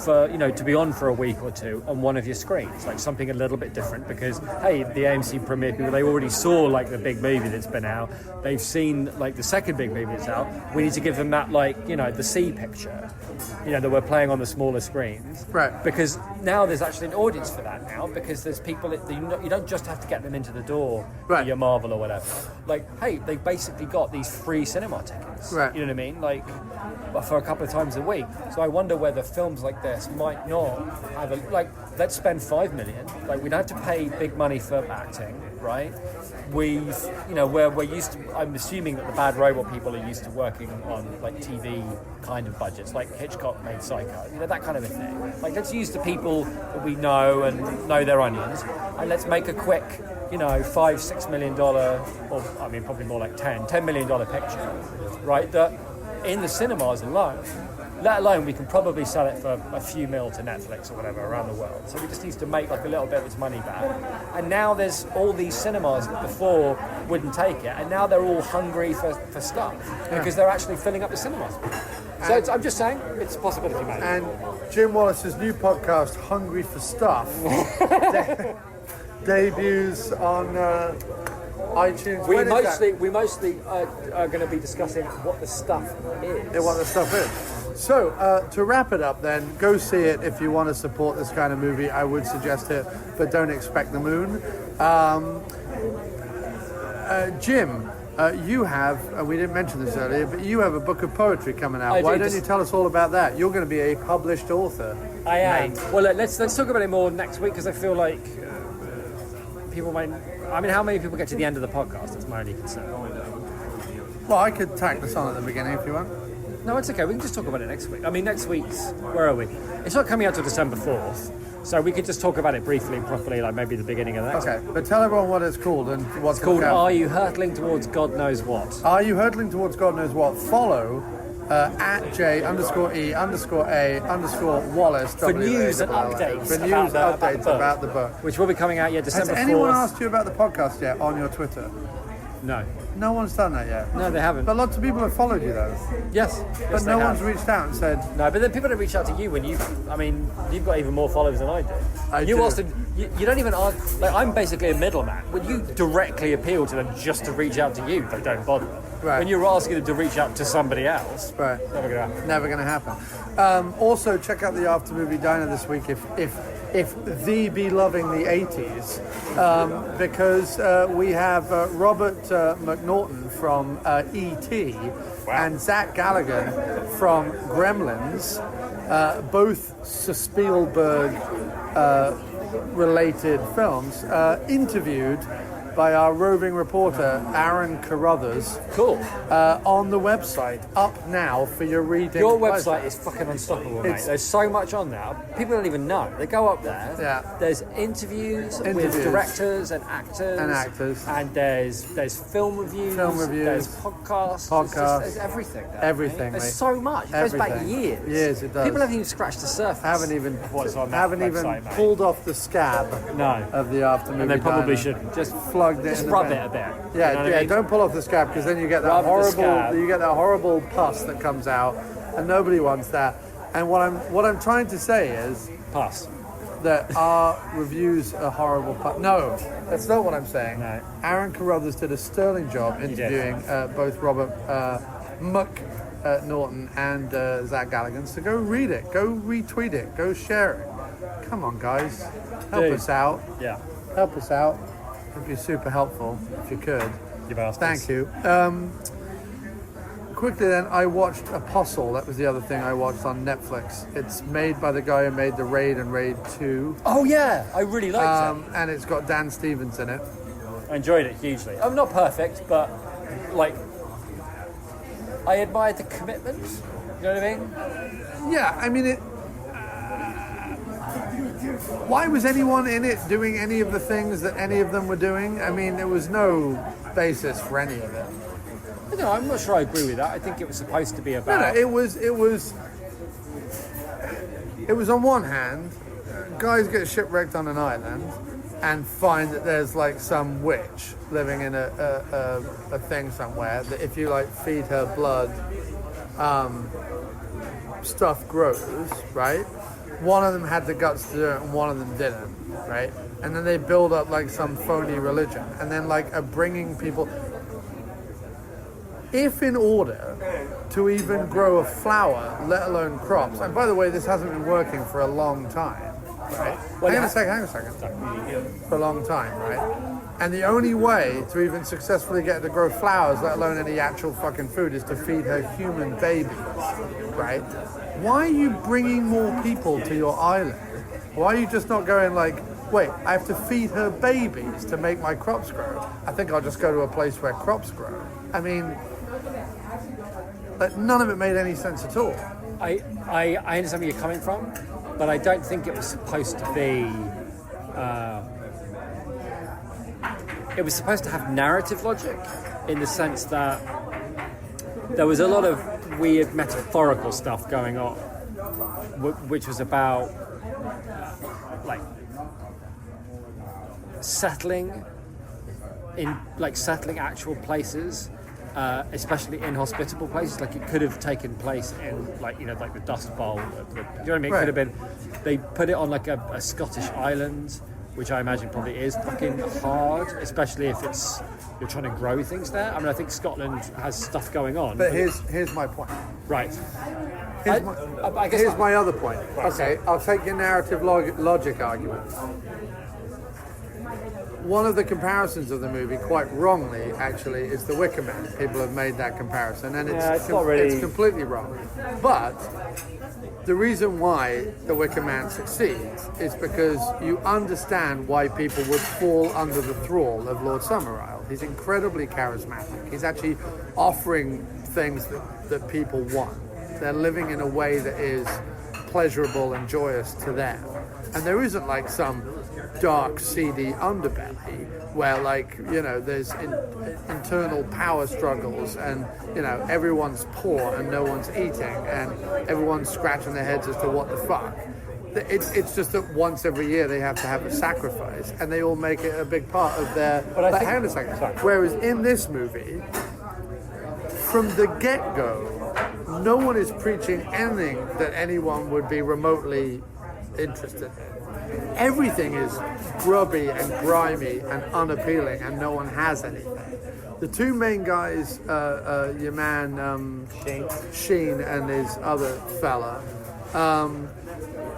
for to be on for a week or two on one of your screens, like something a little bit different, because hey, the AMC premiere people, they already saw like the big movie that's been out, they've seen like the second big movie that's out, we need to give them that the C picture that we're playing on the smaller screens, right? Because now there's actually an audience for that now, because there's people that you don't just have to get them into the door for your Marvel or whatever. Like, hey, they've basically got these free cinema tickets, right? You know what I mean? Like, for a couple of times a week. So I wonder whether films like this might not have let's spend $5 million. Like, we don't have to pay big money for acting, right? Where we're used to, I'm assuming that the Bad Robot people are used to working on like TV kind of budgets, like Hitchcock made Psycho, that kind of a thing. Like, let's use the people that we know and know their onions, and let's make a quick, $5-6 million, or I mean probably more like $10 million picture, right? That in the cinemas alone, let alone we can probably sell it for a few mil to Netflix or whatever around the world. So we just need to make like a little bit of its money back. And now there's all these cinemas that before wouldn't take it, and now they're all hungry for stuff because they're actually filling up the cinemas. So I'm just saying, it's a possibility, mate. And Jim Wallace's new podcast, Hungry for Stuff, debuts on iTunes. We mostly are going to be discussing what the stuff is. Yeah, what the stuff is. So, to wrap it up then, go see it if you want to support this kind of movie. I would suggest it, but don't expect the moon. Jim, you have, we didn't mention this earlier, but you have a book of poetry coming out. Why don't you tell us all about that? You're going to be a published author. I am. Well, let's talk about it more next week, because I feel like people might... I mean, how many people get to the end of the podcast? That's my only concern. Well, I could tack this on at the beginning if you want. No, it's okay. We can just talk about it next week. I mean, next week's... Where are we? It's not coming out till December 4th. So we could just talk about it briefly and properly, like maybe the beginning of the next Okay, but tell everyone what it's called and what's It's called Are You Hurtling Towards God Knows What? Are You Hurtling Towards God Knows What? Follow at J_E_A_Wallace. For news and updates. For news and updates about the book. Which will be coming out, December 4th. Has anyone asked you about the podcast yet on your Twitter? No. No one's done that yet. No, they haven't. But lots of people have followed you though. Yes. But no one's reached out and said... No, but then people don't reach out to you when you've got even more followers than I do. You don't even ask... Like, I'm basically a middleman. When you directly appeal to them just to reach out to you, they don't bother. Right. When you're asking them to reach out to somebody else, right. Never going to happen. Also, check out the After Movie Diner this week if thee be loving the 80s, because we have Robert McNaughton from E.T. and Zach Galligan from Gremlins, both Spielberg related films, interviewed by our roving reporter Aaron Carruthers. Cool. On the website, up now for your reading. Your website is fucking unstoppable, mate. There's so much on there. People don't even know. They go up there. Yeah. There's interviews with directors and actors. And there's film reviews. There's podcasts. There's everything there. Everything. There's so much. It goes back years. Years it does. People haven't even scratched the surface. Haven't even website, pulled off the scab. Of the After Movie And they probably Diner. shouldn't. Just plugged it. Just rub it a bit. Yeah, You know what I mean? Don't pull off the scab because then you get that horrible pus that comes out, and nobody wants that. And what I'm trying to say is pus. That our reviews are horrible. No, that's not what I'm saying. No. Aaron Carruthers did a sterling job interviewing both Robert Norton and Zach Galligan. So go read it, go retweet it, go share it. Come on, guys, help us out. Yeah, help us out. It'd be super helpful if you could. You bastards. Thank you. Quickly then, I watched Apostle. That was the other thing I watched on Netflix. It's made by the guy who made The Raid and Raid 2. Oh yeah, I really liked it. And it's got Dan Stevens in it. I enjoyed it hugely. I'm not perfect, but like I admired the commitment. You know what I mean? Yeah, I mean it. Why was anyone in it doing any of the things that any of them were doing? I mean, there was no basis for any of it. No, I'm not sure I agree with that. I think it was supposed to be about... No, it was on one hand, guys get shipwrecked on an island and find that there's like some witch living in a thing somewhere that if you like feed her blood, stuff grows, right? One of them had the guts to do it and one of them didn't, right? And then they build up like some phony religion and then like are bringing people... If in order to even grow a flower, let alone crops, and by the way, this hasn't been working for a long time, right? Well, hang on a second. For a long time, right? And the only way to even successfully get her to grow flowers, let alone any actual fucking food, is to feed her human babies, right? Why are you bringing more people to your island? Why are you just not going like, wait, I have to feed her babies to make my crops grow? I think I'll just go to a place where crops grow. I mean... But none of it made any sense at all. I understand where you're coming from, but I don't think it was supposed to be... it was supposed to have narrative logic in the sense that there was a lot of weird metaphorical stuff going on, which was about like settling actual places. Especially inhospitable places, like it could have taken place in, like the Dust Bowl. You know what I mean? It could have been. They put it on like a Scottish island, which I imagine probably is fucking hard, especially if you're trying to grow things there. I mean, I think Scotland has stuff going on. But here's my point. Right. Here's my other point. Okay, I'll take your narrative logic argument. One of the comparisons of the movie, quite wrongly, actually, is The Wicker Man. People have made that comparison, and it's completely wrong. But the reason why The Wicker Man succeeds is because you understand why people would fall under the thrall of Lord Summerisle. He's incredibly charismatic. He's actually offering things that people want, They're living in a way that is pleasurable and joyous to them. And there isn't like some dark, seedy underbelly where there's internal power struggles and, everyone's poor and no one's eating and everyone's scratching their heads as to what the fuck. It's just that once every year they have to have a sacrifice and they all make it a big part of their... hang on a second. Whereas in this movie, from the get-go, no one is preaching anything that anyone would be remotely interested in. Everything is grubby and grimy and unappealing and no one has anything. The two main guys, your man Sheen and his other fella,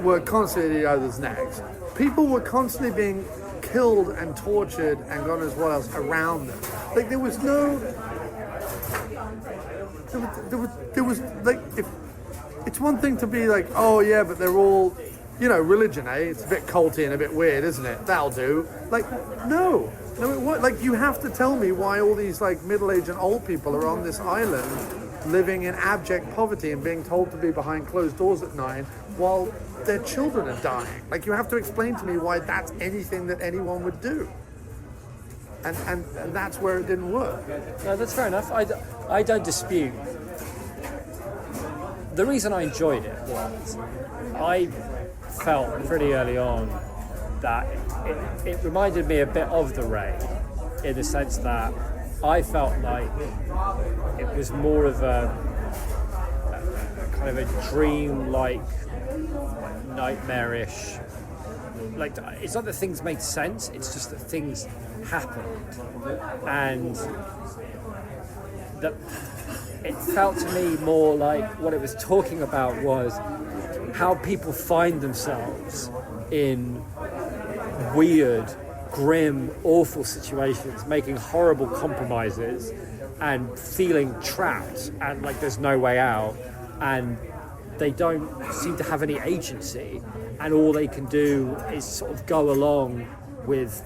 were constantly at each other's necks. People were constantly being killed and tortured and God knows what else around them. Like there was no... There was like, if it's one thing to be like, oh yeah, but they're all, religion, eh? It's a bit culty and a bit weird, isn't it? That'll do. Like, no, it won't. Like, you have to tell me why all these like middle-aged and old people are on this island, living in abject poverty and being told to be behind closed doors at night while their children are dying. Like, you have to explain to me why that's anything that anyone would do. And that's where it didn't work. No, that's fair enough. I don't dispute. The reason I enjoyed it was I felt pretty early on that it reminded me a bit of The Raid in the sense that I felt like it was more of a kind of a dream-like, nightmarish. Like, it's not that things made sense, it's just that things happened. And that it felt to me more like what it was talking about was how people find themselves in weird, grim, awful situations, making horrible compromises and feeling trapped and like there's no way out, and they don't seem to have any agency, and all they can do is sort of go along with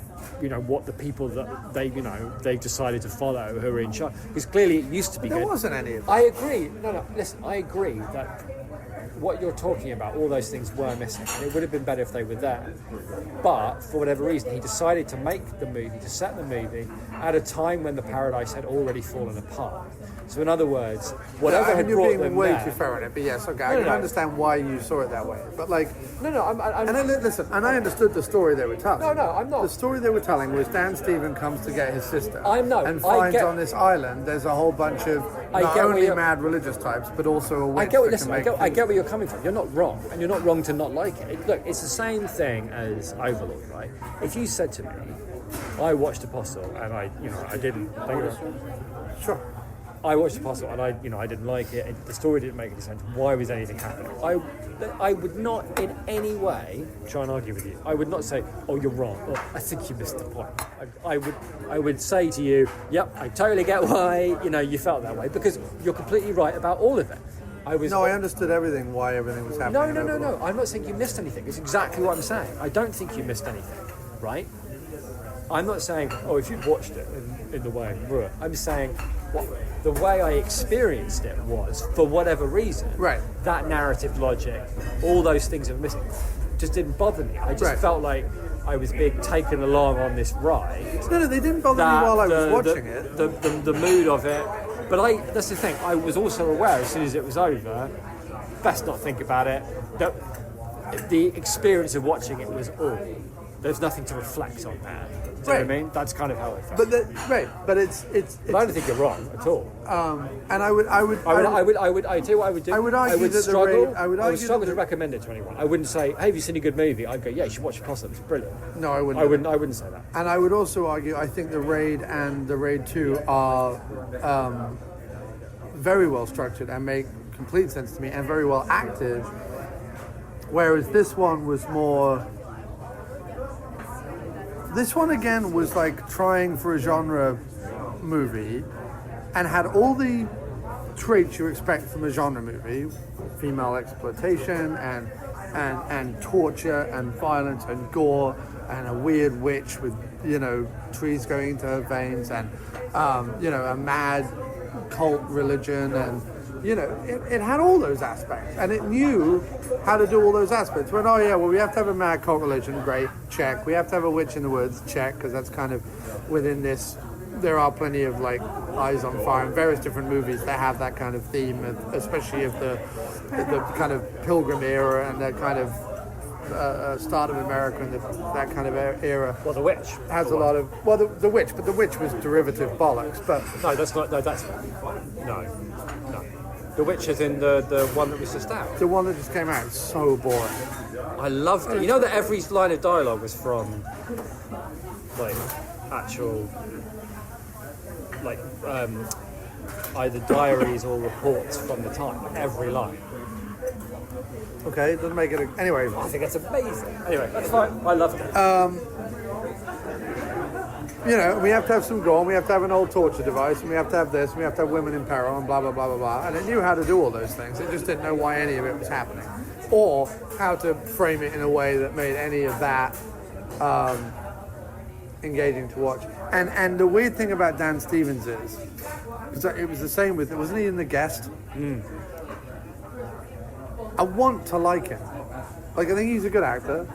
what the people that they've decided to follow who are in charge, because clearly it used to be there good. Wasn't any of that. I agree. No, listen, I agree that what you're talking about, all those things were missing, and it would have been better if they were there. But for whatever reason, he decided to make the movie, to set the movie at a time when the paradise had already fallen apart. So in other words, whatever had brought them there... You're being way too fair on it, but yes, okay, I can understand why you saw it that way. But like... Listen, and I understood the story they were telling. No, I'm not. The story they were telling was Dan Stephen comes to get his sister. And finds on this island there's a whole bunch of not only mad religious types, but also a witch I get where you're coming from. You're not wrong, and you're not wrong to not like it. Look, it's the same thing as Overlord, right? If you said to me, I watched Apostle, and I didn't... Sure. I watched Apostle and I didn't like it. The story didn't make any sense. Why was anything happening? I would not in any way try and argue with you. I would not say, "Oh, you're wrong," or "I think you missed the point." I would say to you, "Yep, I totally get why you felt that way," because you're completely right about all of it. I understood everything. Why everything was happening. No. I'm not saying you missed anything. It's exactly what I'm saying. I don't think you missed anything, right? I'm not saying, oh, if you'd watched it in the way, I'm saying the way I experienced it was, for whatever reason, right, that narrative logic, all those things are missing, just didn't bother me. I just felt like I was being taken along on this ride. No, they didn't bother me while I was watching it. The mood of it. But that's the thing, I was also aware as soon as it was over, best not think about it, that the experience of watching it was all. There's nothing to reflect on that. Do you know what I mean? That's kind of how it felt. But it's. But I don't think you're wrong at all. And I would. I tell you what I would do. I would argue that struggle. I would struggle to recommend it to anyone. I wouldn't say, "Hey, have you seen a good movie?" I'd go, "Yeah, you should watch Apostle. It's brilliant." No, I wouldn't. I wouldn't say that. And I would also argue, I think The Raid and The Raid 2 are very well structured and make complete sense to me, and very well acted. Whereas this one was more. This one again was like trying for a genre movie and had all the traits you expect from a genre movie: female exploitation and torture and violence and gore and a weird witch with trees going into her veins and a mad cult religion and You know, it had all those aspects, and it knew how to do all those aspects. When, oh yeah, well, we have to have a mad cult religion, great, check. We have to have a witch in the woods, check, because that's kind of within this. There are plenty of like Eyes on Fire and various different movies that have that kind of theme, especially of the kind of Pilgrim era and the kind of start of America and that kind of era. Well, The Witch has a lot of the Witch, but the Witch was derivative bollocks. But no, that's not. No, that's no. The Witch is in the one that was just out. The one that just came out is so boring. I loved it. You know that every line of dialogue was from like actual like either diaries or reports from the time. Every line. Okay, it doesn't make it. Anyway, I think it's amazing. Anyway, that's fine. I loved it. You know, we have to have some gore, and we have to have an old torture device, and we have to have this, and we have to have women in peril, and blah, blah, blah, blah, blah. And it knew how to do all those things. It just didn't know why any of it was happening. Or how to frame it in a way that made any of that engaging to watch. And the weird thing about Dan Stevens is, because it was the same with, wasn't he in The Guest? I want to like him. Like, I think he's a good actor.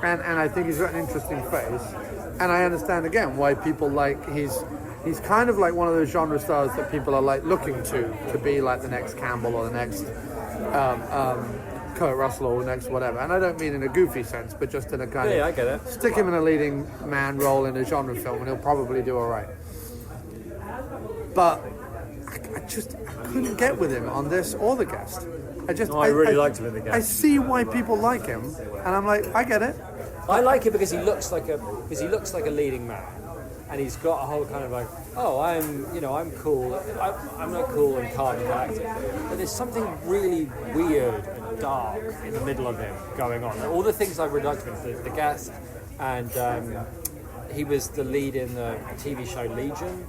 And I think he's got an interesting face. And I understand again why people like he's kind of like one of those genre stars that people are like looking to be like the next Campbell or the next Kurt Russell or the next whatever. And I don't mean in a goofy sense, but just in a kind of I get it. Stick him in a leading man role in a genre film and he'll probably do all right. But I couldn't get with him on this or The Guest. I really liked him in The Guest. I see why people like him, and I'm like, I get it. I like it because he looks like a leading man, and he's got a whole kind of like, oh, I'm cool. I'm not cool and calm and collected, but there's something really weird and dark in the middle of him going on. All the things I really liked about the Guest, and he was the lead in the TV show Legion.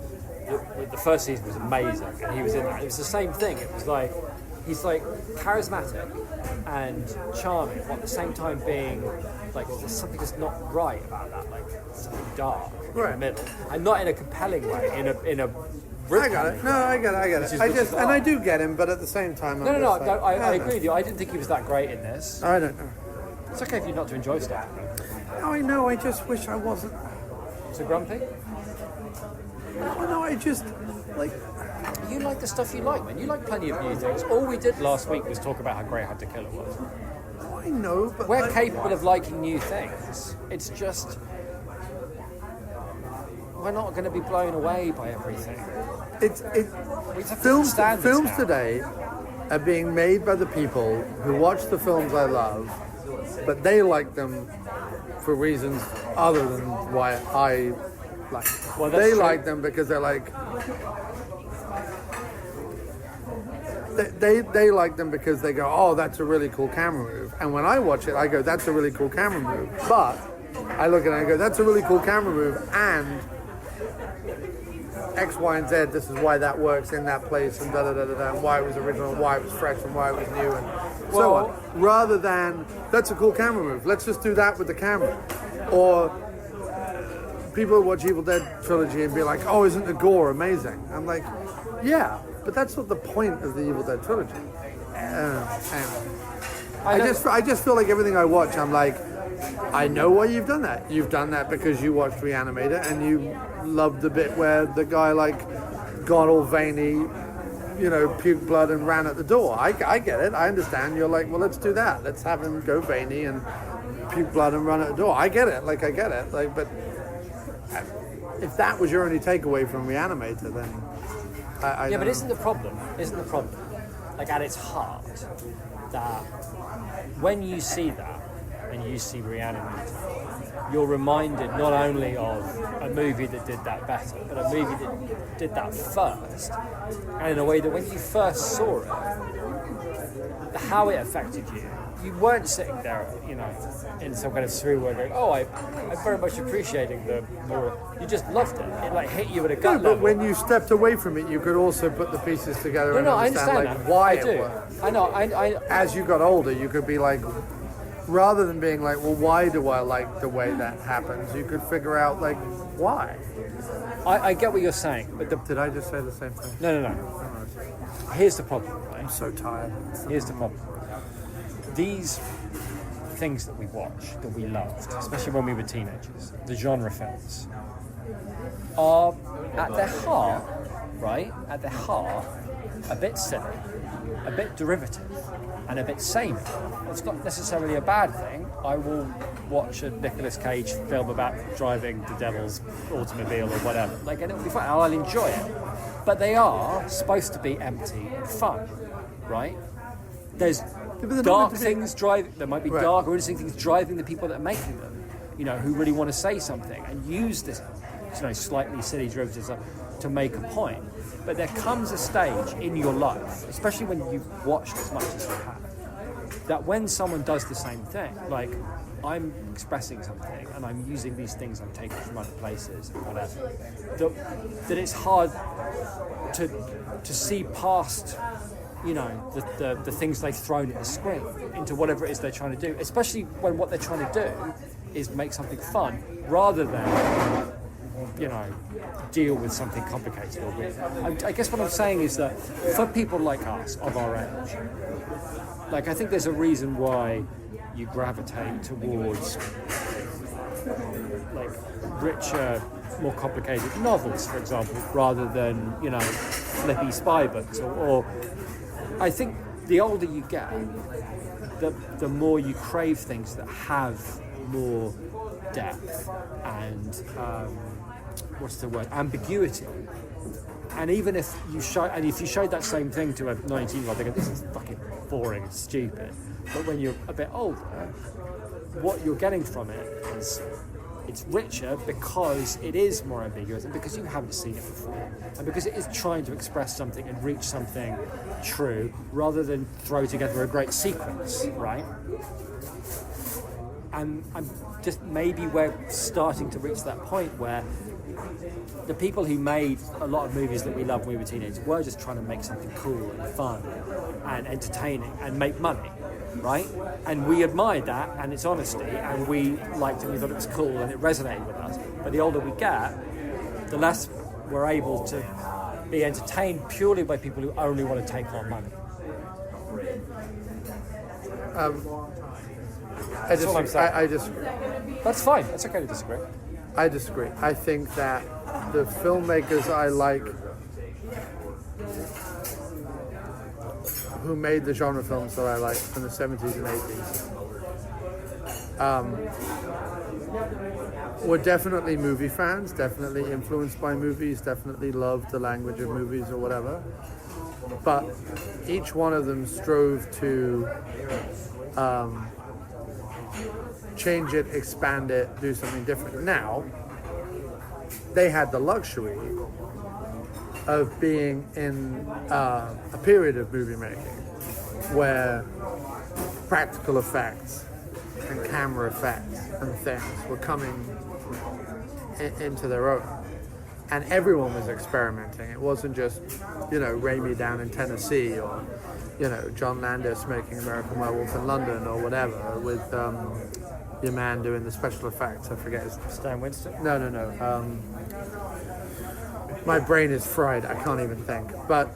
The first season was amazing, and he was in that. It was the same thing. It was like he's like charismatic and charming, while at the same time being like there's something that's not right about that, like something dark in the middle, and not in a compelling way. In a I got it. No, I get it. I do get him, but at the same time, I agree with you. I didn't think he was that great in this. I don't know. It's okay if you're not to enjoy stuff. No, I know. I just wish I wasn't so grumpy. No, I just like. You like the stuff you like, man. You like plenty of new things. All we did last week was talk about how great Had to Kill It was. I know, but we're capable of liking new things. It's just we're not going to be blown away by everything. Films today are being made by the people who watch the films I love, but they like them for reasons other than why I like them. Well, they like them because they're like. They like them because they go, oh, that's a really cool camera move. And when I watch it, I go, that's a really cool camera move. But I look at it and I go, that's a really cool camera move, and X, Y, and Z, this is why that works in that place, and da-da-da-da-da, and why it was original, and why it was fresh, and why it was new, and so on. Rather than, that's a cool camera move, let's just do that with the camera. Or people who watch Evil Dead trilogy and be like, oh, isn't the gore amazing? I'm like, yeah. But that's not the point of the Evil Dead trilogy. I just feel like everything I watch, I'm like, I know why you've done that. You've done that because you watched Reanimator and you loved the bit where the guy like got all veiny, puked blood and ran at the door. I get it. I understand. You're like, well, let's do that. Let's have him go veiny and puke blood and run at the door. I get it. Like, I get it. Like, but if that was your only takeaway from Reanimator, then. But isn't the problem, like at its heart, that when you see that and you see Reanimator, you're reminded not only of a movie that did that better, but a movie that did that first, and in a way that when you first saw it, how it affected you. You weren't sitting there, in some kind of through way going, oh, I'm very much appreciating the more. You just loved it. It like hit you at a gut level. But when you stepped away from it, you could also put the pieces together and I understand that. why I do. it worked. I know. As you got older, you could be like, rather than being like, well, why do I like the way that happens? You could figure out like why. I get what you're saying, but Did I just say the same thing? no. Here's the problem, right? I'm so tired. Here's the problem. These things that we watched, that we loved, especially when we were teenagers, the genre films, are at their heart, right? At their heart, a bit silly, a bit derivative, and a bit samey. It's not necessarily a bad thing. I will watch a Nicolas Cage film about driving the devil's automobile or whatever. Like, and it'll be fun. I'll enjoy it. But they are supposed to be empty and fun, right? There's dark things driving. There might be dark or interesting things driving the people that are making them. You know, who really want to say something and use this, slightly silly derivative to make a point. But there comes a stage in your life, especially when you've watched as much as you have, that when someone does the same thing, like I'm expressing something and I'm using these things I'm taking from other places and whatever, that it's hard to see past, the things they've thrown at the screen into whatever it is they're trying to do, especially when what they're trying to do is make something fun rather than deal with something complicated or weird. I guess what I'm saying is that for people like us of our age, like I think there's a reason why you gravitate towards like richer, more complicated novels, for example, rather than flippy spy books. Or I think the older you get, the more you crave things that have more depth and ambiguity. And even if you showed that same thing to a 19-year-old, they go, this is fucking boring and stupid. But when you're a bit older, what you're getting from it is it's richer because it is more ambiguous and because you haven't seen it before and because it is trying to express something and reach something true rather than throw together a great sequence, right? And maybe we're starting to reach that point where the people who made a lot of movies that we loved when we were teenagers were just trying to make something cool and fun and entertaining and make money, right? And we admired that and its honesty, and we liked it, we thought it was cool and it resonated with us. But the older we get, the less we're able to be entertained purely by people who only want to take our money. That's all I'm saying. I disagree. That's fine. That's okay to disagree. I disagree. I think that the filmmakers I like who made the genre films that I like in the 70s and 80s were definitely movie fans, definitely influenced by movies, definitely loved the language of movies or whatever. But each one of them strove to change it, expand it, do something different. Now, they had the luxury of being in a period of movie making where practical effects and camera effects and things were coming into their own. And everyone was experimenting. It wasn't just, Raimi down in Tennessee or, John Landis making American Werewolf in London or whatever with your man doing the special effects. I forget his name. Stan Winston? No. My brain is fried. I can't even think. But,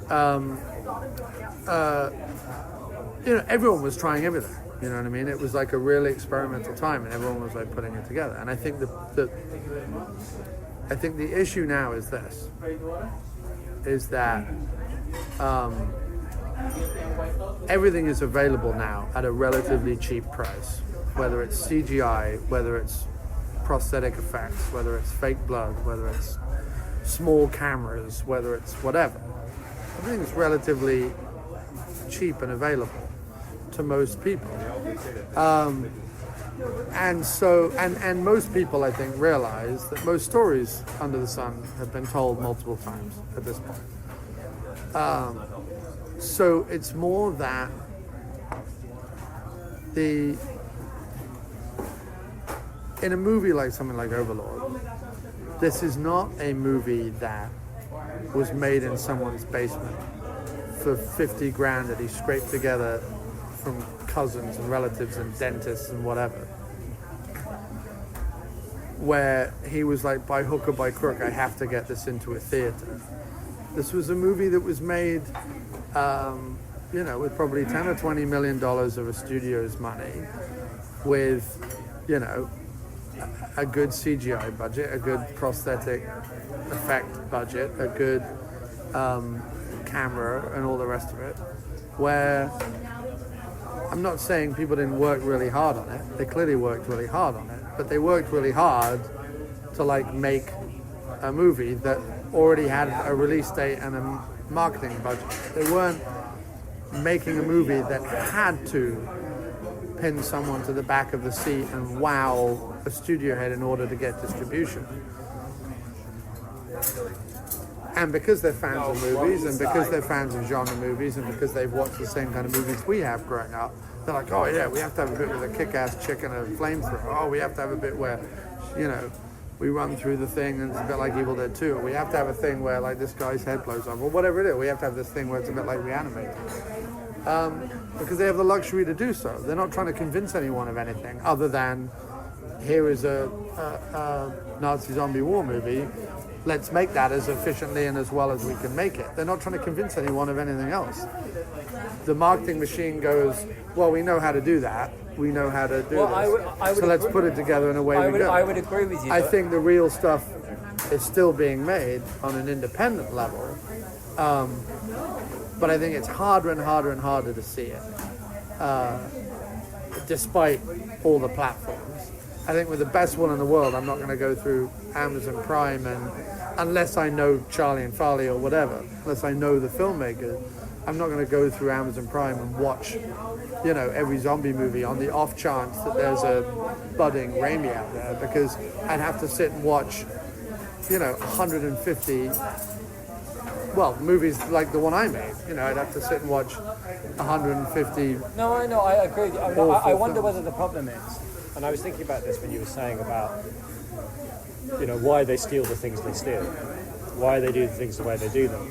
everyone was trying everything. You know what I mean? It was like a really experimental time, and everyone was like putting it together. And I think the issue now is this: is that everything is available now at a relatively cheap price. Whether it's CGI, whether it's prosthetic effects, whether it's fake blood, whether it's small cameras, whether it's whatever. Everything's relatively cheap and available to most people. And most people, I think, realize that most stories under the sun have been told multiple times at this point. So it's more that in a movie like something like Overlord, this is not a movie that was made in someone's basement for 50 grand that he scraped together from cousins and relatives and dentists and whatever, where he was like, by hook or by crook, I have to get this into a theater. This was a movie that was made, with probably 10 or 20 million dollars of a studio's money, with, a good CGI budget, a good prosthetic effect budget, a good camera, and all the rest of it. Where I'm not saying people didn't work really hard on it. They clearly worked really hard on it, but they worked really hard to make a movie that already had a release date and a marketing budget. They weren't making a movie that had to pin someone to the back of the seat and wow a studio head in order to get distribution. And because they're fans of movies, and because they're fans of genre movies, and because they've watched the same kind of movies we have growing up, they're like, oh yeah, we have to have a bit with a kick-ass chick and a flamethrower. Oh, we have to have a bit where, we run through the thing and it's a bit like Evil Dead 2. We have to have a thing where this guy's head blows off, or whatever it is. We have to have this thing where it's a bit like Reanimator. Because they have the luxury to do so. They're not trying to convince anyone of anything other than, here is a Nazi zombie war movie. Let's make that as efficiently and as well as we can make it. They're not trying to convince anyone of anything else. The marketing machine goes, well, we know how to do that. We know how to do this. So let's put it together in a way we go. I would agree with you. I think the real stuff is still being made on an independent level. But I think it's harder and harder and harder to see it, despite all the platforms. I think with the best one in the world, I'm not going to go through Amazon Prime, and unless I know Charlie and Farley or whatever, unless I know the filmmaker, I'm not going to go through Amazon Prime and watch, every zombie movie on the off chance that there's a budding Raimi out there, because I'd have to sit and watch, 150. Well, movies like the one I made, I'd have to sit and watch 150. No, I know, I agree. I wonder whether the problem is, and I was thinking about this when you were saying about, why they steal the things they steal, why they do the things the way they do them.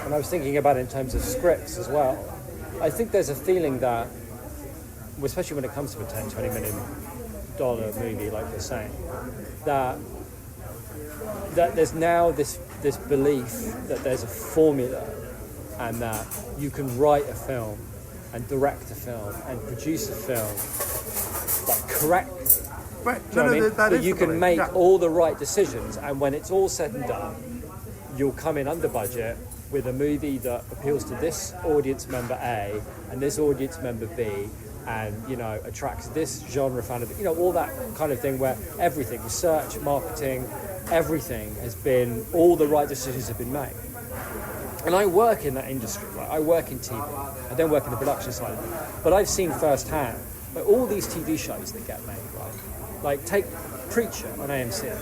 And I was thinking about it in terms of scripts as well. I think there's a feeling that, especially when it comes to a $10, $20 million movie, like you're saying, that there's now this belief that there's a formula and that you can write a film and direct a film and produce a film correctly. Right. That you can make all the right decisions, and when it's all said and done, you'll come in under budget with a movie that appeals to this audience member A and this audience member B, and attracts this genre fan of all that kind of thing, where everything, research, marketing, everything has been, all the right decisions have been made. And I work in that industry, right? I work in TV. I don't work in the production side of it, but I've seen firsthand all these TV shows that get made, right? Like take Preacher on AMC.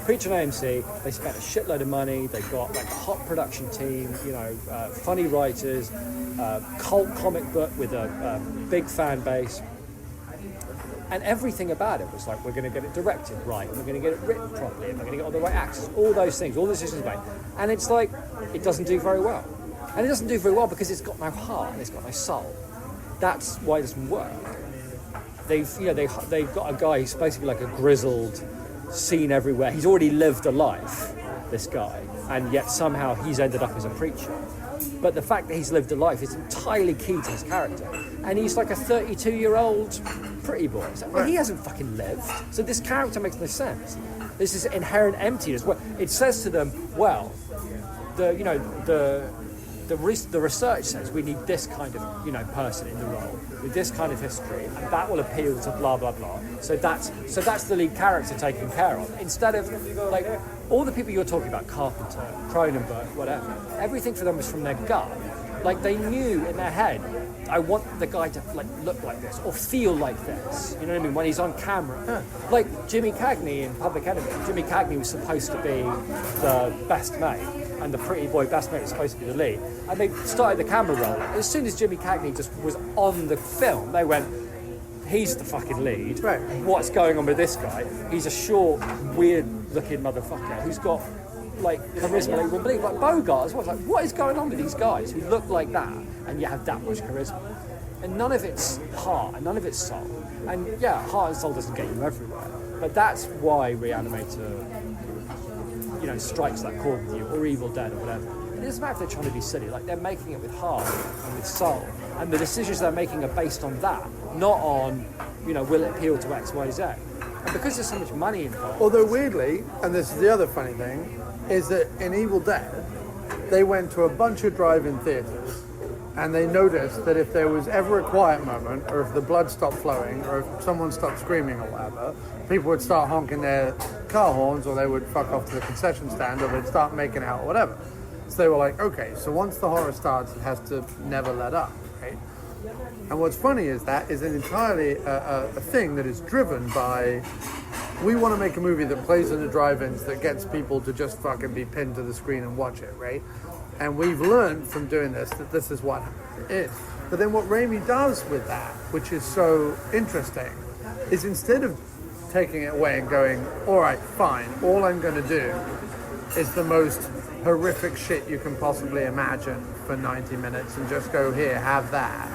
Preacher on AMC, they spent a shitload of money. They got a hot production team, funny writers, cult comic book with a big fan base. And everything about it was we're going to get it directed right, and we're going to get it written properly, and we're going to get all the right actors, all those things, all the decisions made. And it's it doesn't do very well. And it doesn't do very well because it's got no heart, and it's got no soul. That's why it doesn't work. They've got a guy who's basically like a grizzled, seen everywhere. He's already lived a life, this guy, and yet somehow he's ended up as a preacher. But the fact that he's lived a life is entirely key to his character. And he's like a 32-year-old pretty boy. Well, he hasn't fucking lived. So this character makes no sense. This is inherent emptiness. Well, it says to them, well, the research says we need this kind of person in the role with this kind of history, and that will appeal to blah blah blah. So that's the lead character taken care of. Instead of all the people you're talking about, Carpenter, Cronenberg, whatever, everything for them was from their gut. They knew in their head, I want the guy to look like this or feel like this. You know what I mean? When he's on camera, Jimmy Cagney in Public Enemy. Jimmy Cagney was supposed to be the best mate, and the pretty boy best mate was supposed to be the lead. And they started the camera roll. As soon as Jimmy Cagney just was on the film, they went, he's the fucking lead. Right. What's going on with this guy? He's a short, weird-looking motherfucker who's got charisma that you wouldn't believe. Bogart as well. What is going on with these guys who look like that and yet have that much charisma? and none of it's heart and none of it's soul. And yeah, heart and soul doesn't get you everywhere, but that's why Reanimator, strikes that chord with you, or Evil Dead, or whatever. It doesn't matter if they're trying to be silly. Like, they're making it with heart and with soul, and the decisions they're making are based on that, not on, will it appeal to X, Y, Z. And because there's so much money involved. Although weirdly, and this is the other funny thing, is that in Evil Dead, they went to a bunch of drive-in theaters, and they noticed that if there was ever a quiet moment, or if the blood stopped flowing, or if someone stopped screaming or whatever, people would start honking their car horns, or they would fuck off to the concession stand, or they'd start making out or whatever. So they were like, okay, so once the horror starts, it has to never let up, right? And what's funny is that is an entirely a thing that is driven by, we want to make a movie that plays in the drive-ins that gets people to just fucking be pinned to the screen and watch it, right? And we've learned from doing this that this is what it is. But then what Raimi does with that, which is so interesting, is instead of taking it away and going, all right, fine, all I'm going to do is the most horrific shit you can possibly imagine for 90 minutes and just go, here, have that,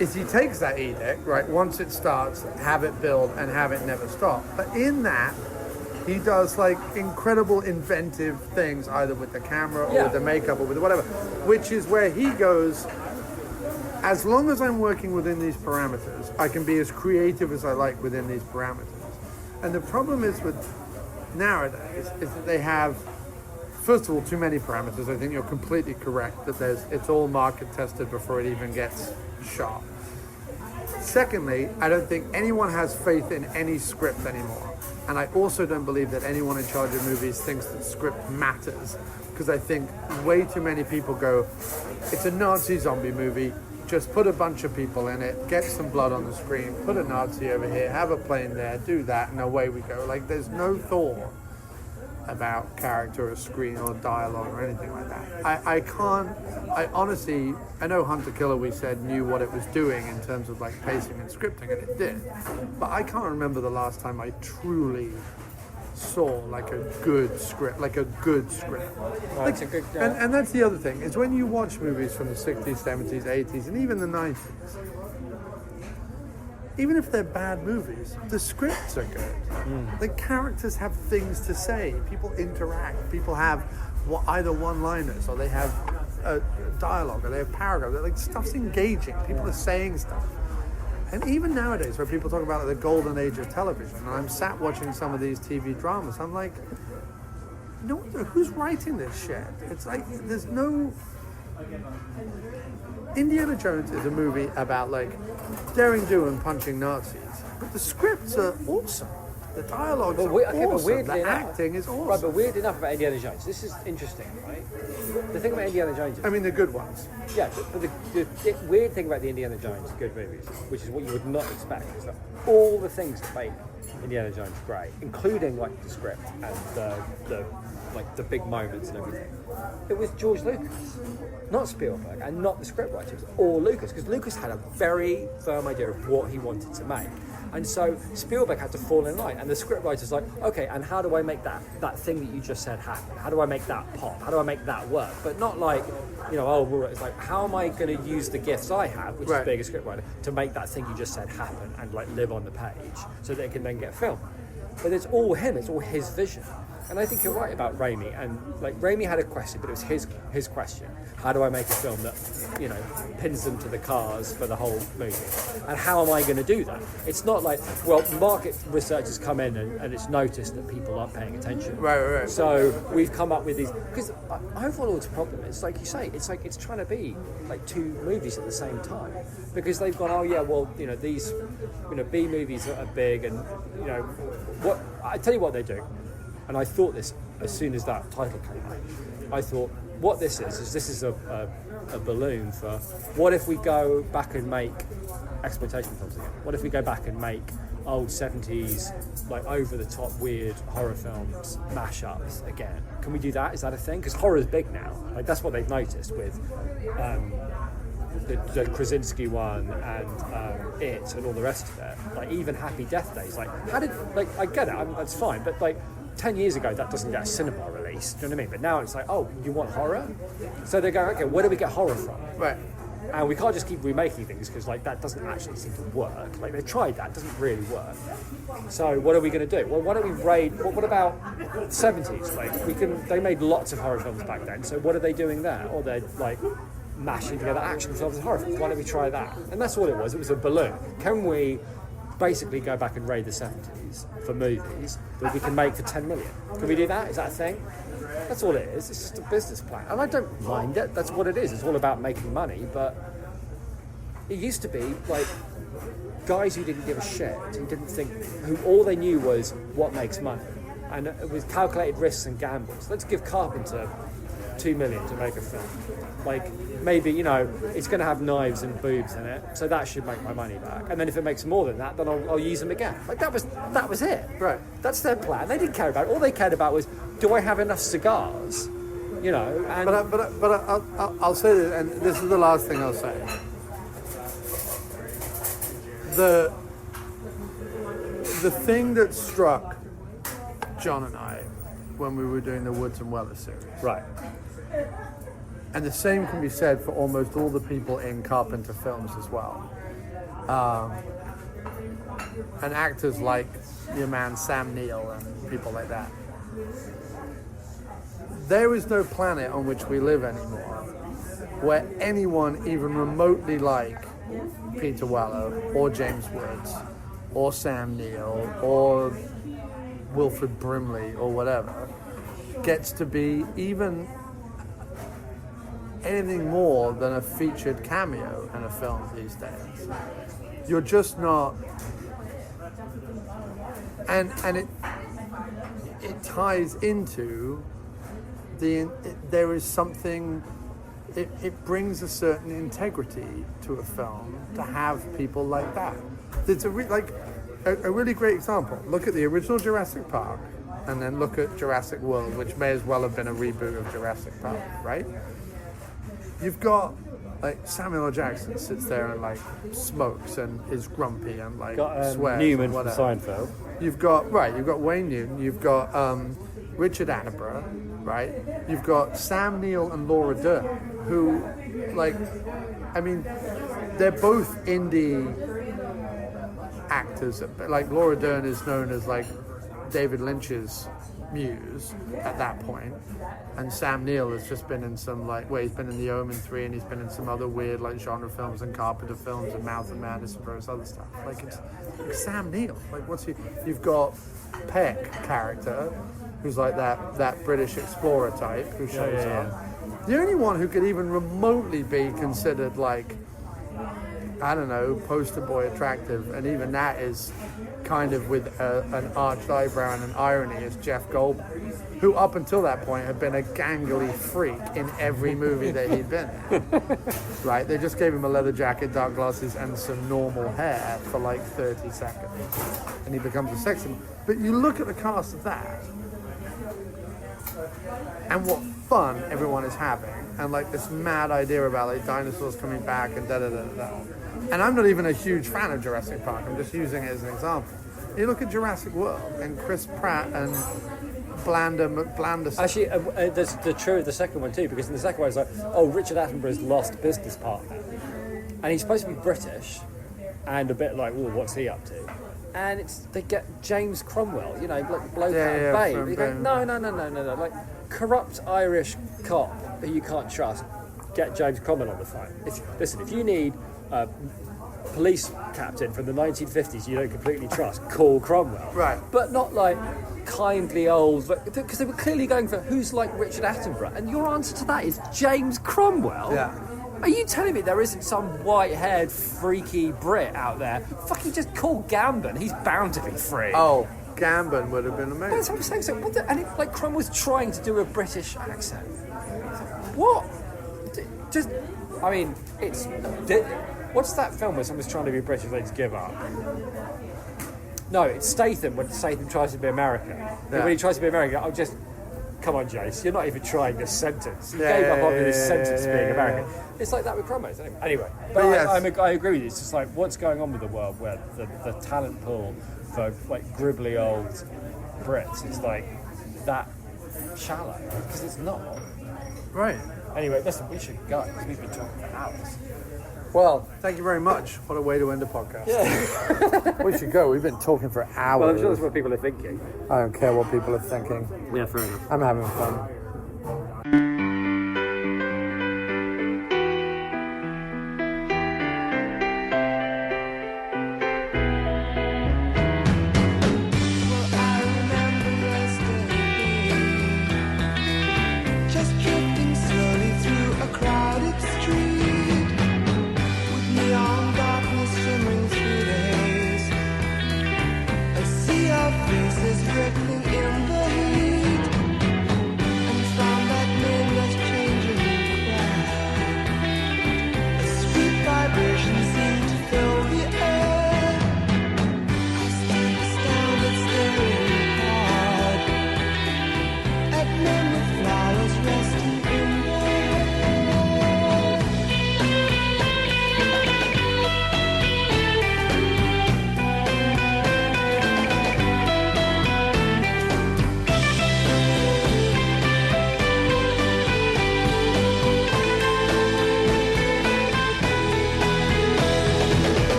is he takes that edict, right, once it starts, have it build and have it never stop. But in that, he does like incredible inventive things, either with the camera or with the makeup or with whatever, which is where he goes, as long as I'm working within these parameters, I can be as creative as I like within these parameters. And the problem is with nowadays is that they have, first of all, too many parameters. I think you're completely correct that it's all market tested before it even gets shot. Secondly, I don't think anyone has faith in any script anymore. And I also don't believe that anyone in charge of movies thinks that script matters. Because I think way too many people go, it's a Nazi zombie movie, just put a bunch of people in it, get some blood on the screen, put a Nazi over here, have a plane there, do that, and away we go. Like, there's no thought about character or screen or dialogue or anything like that. I honestly, I know Hunter Killer, we said, knew what it was doing in terms of like pacing and scripting, and it did. But I can't remember the last time I truly saw like a good script, like a good script. Well, like, and that's the other thing, is when you watch movies from the 60s, 70s, 80s, and even the 90s, even if they're bad movies, the scripts are good. The characters have things to say. People interact. People have either one-liners, or they have dialogue, or they have paragraphs. Like, stuff's engaging. People are saying stuff. And even nowadays, where people talk about like, the golden age of television, and I'm sat watching some of these TV dramas, I'm like, who's writing this shit? It's like, there's no... Indiana Jones is a movie about like daring do and punching Nazis, but the scripts are awesome. The dialogues are awesome. The acting is awesome. Right, but weird enough about Indiana Jones, this is interesting, right? The thing about Indiana Jones is... I mean, the good ones. Yeah, but the weird thing about the Indiana Jones good movies, which is what you would not expect, is that all the things that make Indiana Jones great, including like the script and the big moments and everything, it was George Lucas, not Spielberg, and not the scriptwriters, or Lucas, because Lucas had a very firm idea of what he wanted to make. And so Spielberg had to fall in line, and the scriptwriter's like, okay, and how do I make that thing that you just said happen? How do I make that pop? How do I make that work? But not like, it's like, how am I going to use the gifts I have, which is being a scriptwriter, to make that thing you just said happen and like live on the page so that it can then get filmed? But it's all him, it's all his vision. And I think you're right about Raimi, and like Raimi had a question, but it was his question. How do I make a film that, pins them to the cars for the whole movie? And how am I going to do that? It's not like, well, market researchers come in and it's noticed that people aren't paying attention. Right. So we've come up with these, because Overlord's problem is, like you say, it's like it's trying to be like two movies at the same time. Because they've gone, these, B movies are big, and, what I tell you what they do. And I thought this as soon as that title came out. I thought, what this is a balloon for what if we go back and make exploitation films again? What if we go back and make old 70s, like over-the-top weird horror films, mashups again? Can we do that? Is that a thing? Because horror's big now. Like, that's what they've noticed with the Krasinski one and It and all the rest of it. Like, even Happy Death Days. Like, I get it, that's fine, but like, 10 years ago, that doesn't get a cinema release, do you know what I mean? But now it's like, oh, you want horror? So they go, okay, where do we get horror from? Right. And we can't just keep remaking things because like that doesn't actually seem to work. Like they tried that, it doesn't really work. So what are we going to do? Well, why don't we raid? What about 70s? Like they made lots of horror films back then. So what are they doing there? Or they're like mashing together action films and horror films. Why don't we try that? And that's all it was. It was a balloon. Can we basically go back and raid the 70s for movies that we can make for 10 million? Can we do that? Is that a thing? That's all it is. It's just a business plan. And I don't mind it. That's what it is. It's all about making money. But it used to be like guys who didn't give a shit, who didn't think, who all they knew was what makes money. And it was calculated risks and gambles. Let's give Carpenter 2 million to make a film. Like, maybe, it's going to have knives and boobs in it, so that should make my money back. And then if it makes more than that, then I'll use them again. Like, that was it. Right. That's their plan. They didn't care about it. All they cared about was, do I have enough cigars? And... But I'll say this, and this is the last thing I'll say. The thing that struck John and I when we were doing the Woods and Wallace series. Right. And the same can be said for almost all the people in Carpenter films as well. And actors like your man Sam Neill and people like that. There is no planet on which we live anymore where anyone even remotely like Peter Weller or James Woods or Sam Neill or Wilfred Brimley or whatever gets to be even anything more than a featured cameo in a film these days. You're just not, and it ties into there is something. It brings a certain integrity to a film to have people like that. It's a really great example. Look at the original Jurassic Park, and then look at Jurassic World, which may as well have been a reboot of Jurassic Park, right? You've got Samuel L. Jackson sits there and smokes and is grumpy and swears. Newman and from Seinfeld. You've got Wayne Newton. You've got Richard Attenborough, right? You've got Sam Neill and Laura Dern, who, they're both indie actors. Laura Dern is known as David Lynch's muse at that point, and Sam Neill has just been in he's been in The Omen 3, and he's been in some other weird genre films and Carpenter films and Mouth of Madness and various other stuff. It's Sam Neill. You've got Peck character, who's that British explorer type who shows up. The only one who could even remotely be considered poster boy attractive, and even that is kind of with an arched eyebrow and an irony, is Jeff Goldblum, who up until that point had been a gangly freak in every movie that he'd been in. Right? They just gave him a leather jacket, dark glasses, and some normal hair for 30 seconds, and he becomes a sex symbol. But you look at the cast of that, and what fun everyone is having, and this mad idea about dinosaurs coming back and da-da-da-da-da. And I'm not even a huge fan of Jurassic Park, I'm just using it as an example. You look at Jurassic World and Chris Pratt and Blanda McBlanderson. Actually, there's the second one too, because in the second one it's Richard Attenborough's lost business partner. And he's supposed to be British and a bit what's he up to? And they get James Cromwell, bloke out Babe. You go, no. Corrupt Irish cop who you can't trust, get James Cromwell on the phone. If you need a police captain from the 1950s you don't completely trust, call Cromwell. Right. But not kindly old, because they were clearly going for who's like Richard Attenborough, and your answer to that is James Cromwell? Yeah. Are you telling me there isn't some white-haired, freaky Brit out there? Fucking just call Gambon. He's bound to be free. Oh, Gambon would have been amazing. That's what I'm saying. So, Cromwell's trying to do a British accent. What? What's that film where someone's trying to be British, they just give up? No, it's Statham, when Statham tries to be American. Yeah. When he tries to be American, come on, Jace, you're not even trying this sentence. You gave up on this sentence being American. It's like that with Cromwell, isn't it? Anyway, but yes. I agree with you. It's just what's going on with the world where the talent pool for gribbly old Brits is that shallow, because it's not. Right. Anyway, listen, we should go, because we've been talking for hours. Well, thank you very much. What a way to end a podcast. Yeah. We should go. We've been talking for hours. Well, I'm sure that's what people are thinking. I don't care what people are thinking. Yeah, fair enough. I'm having fun.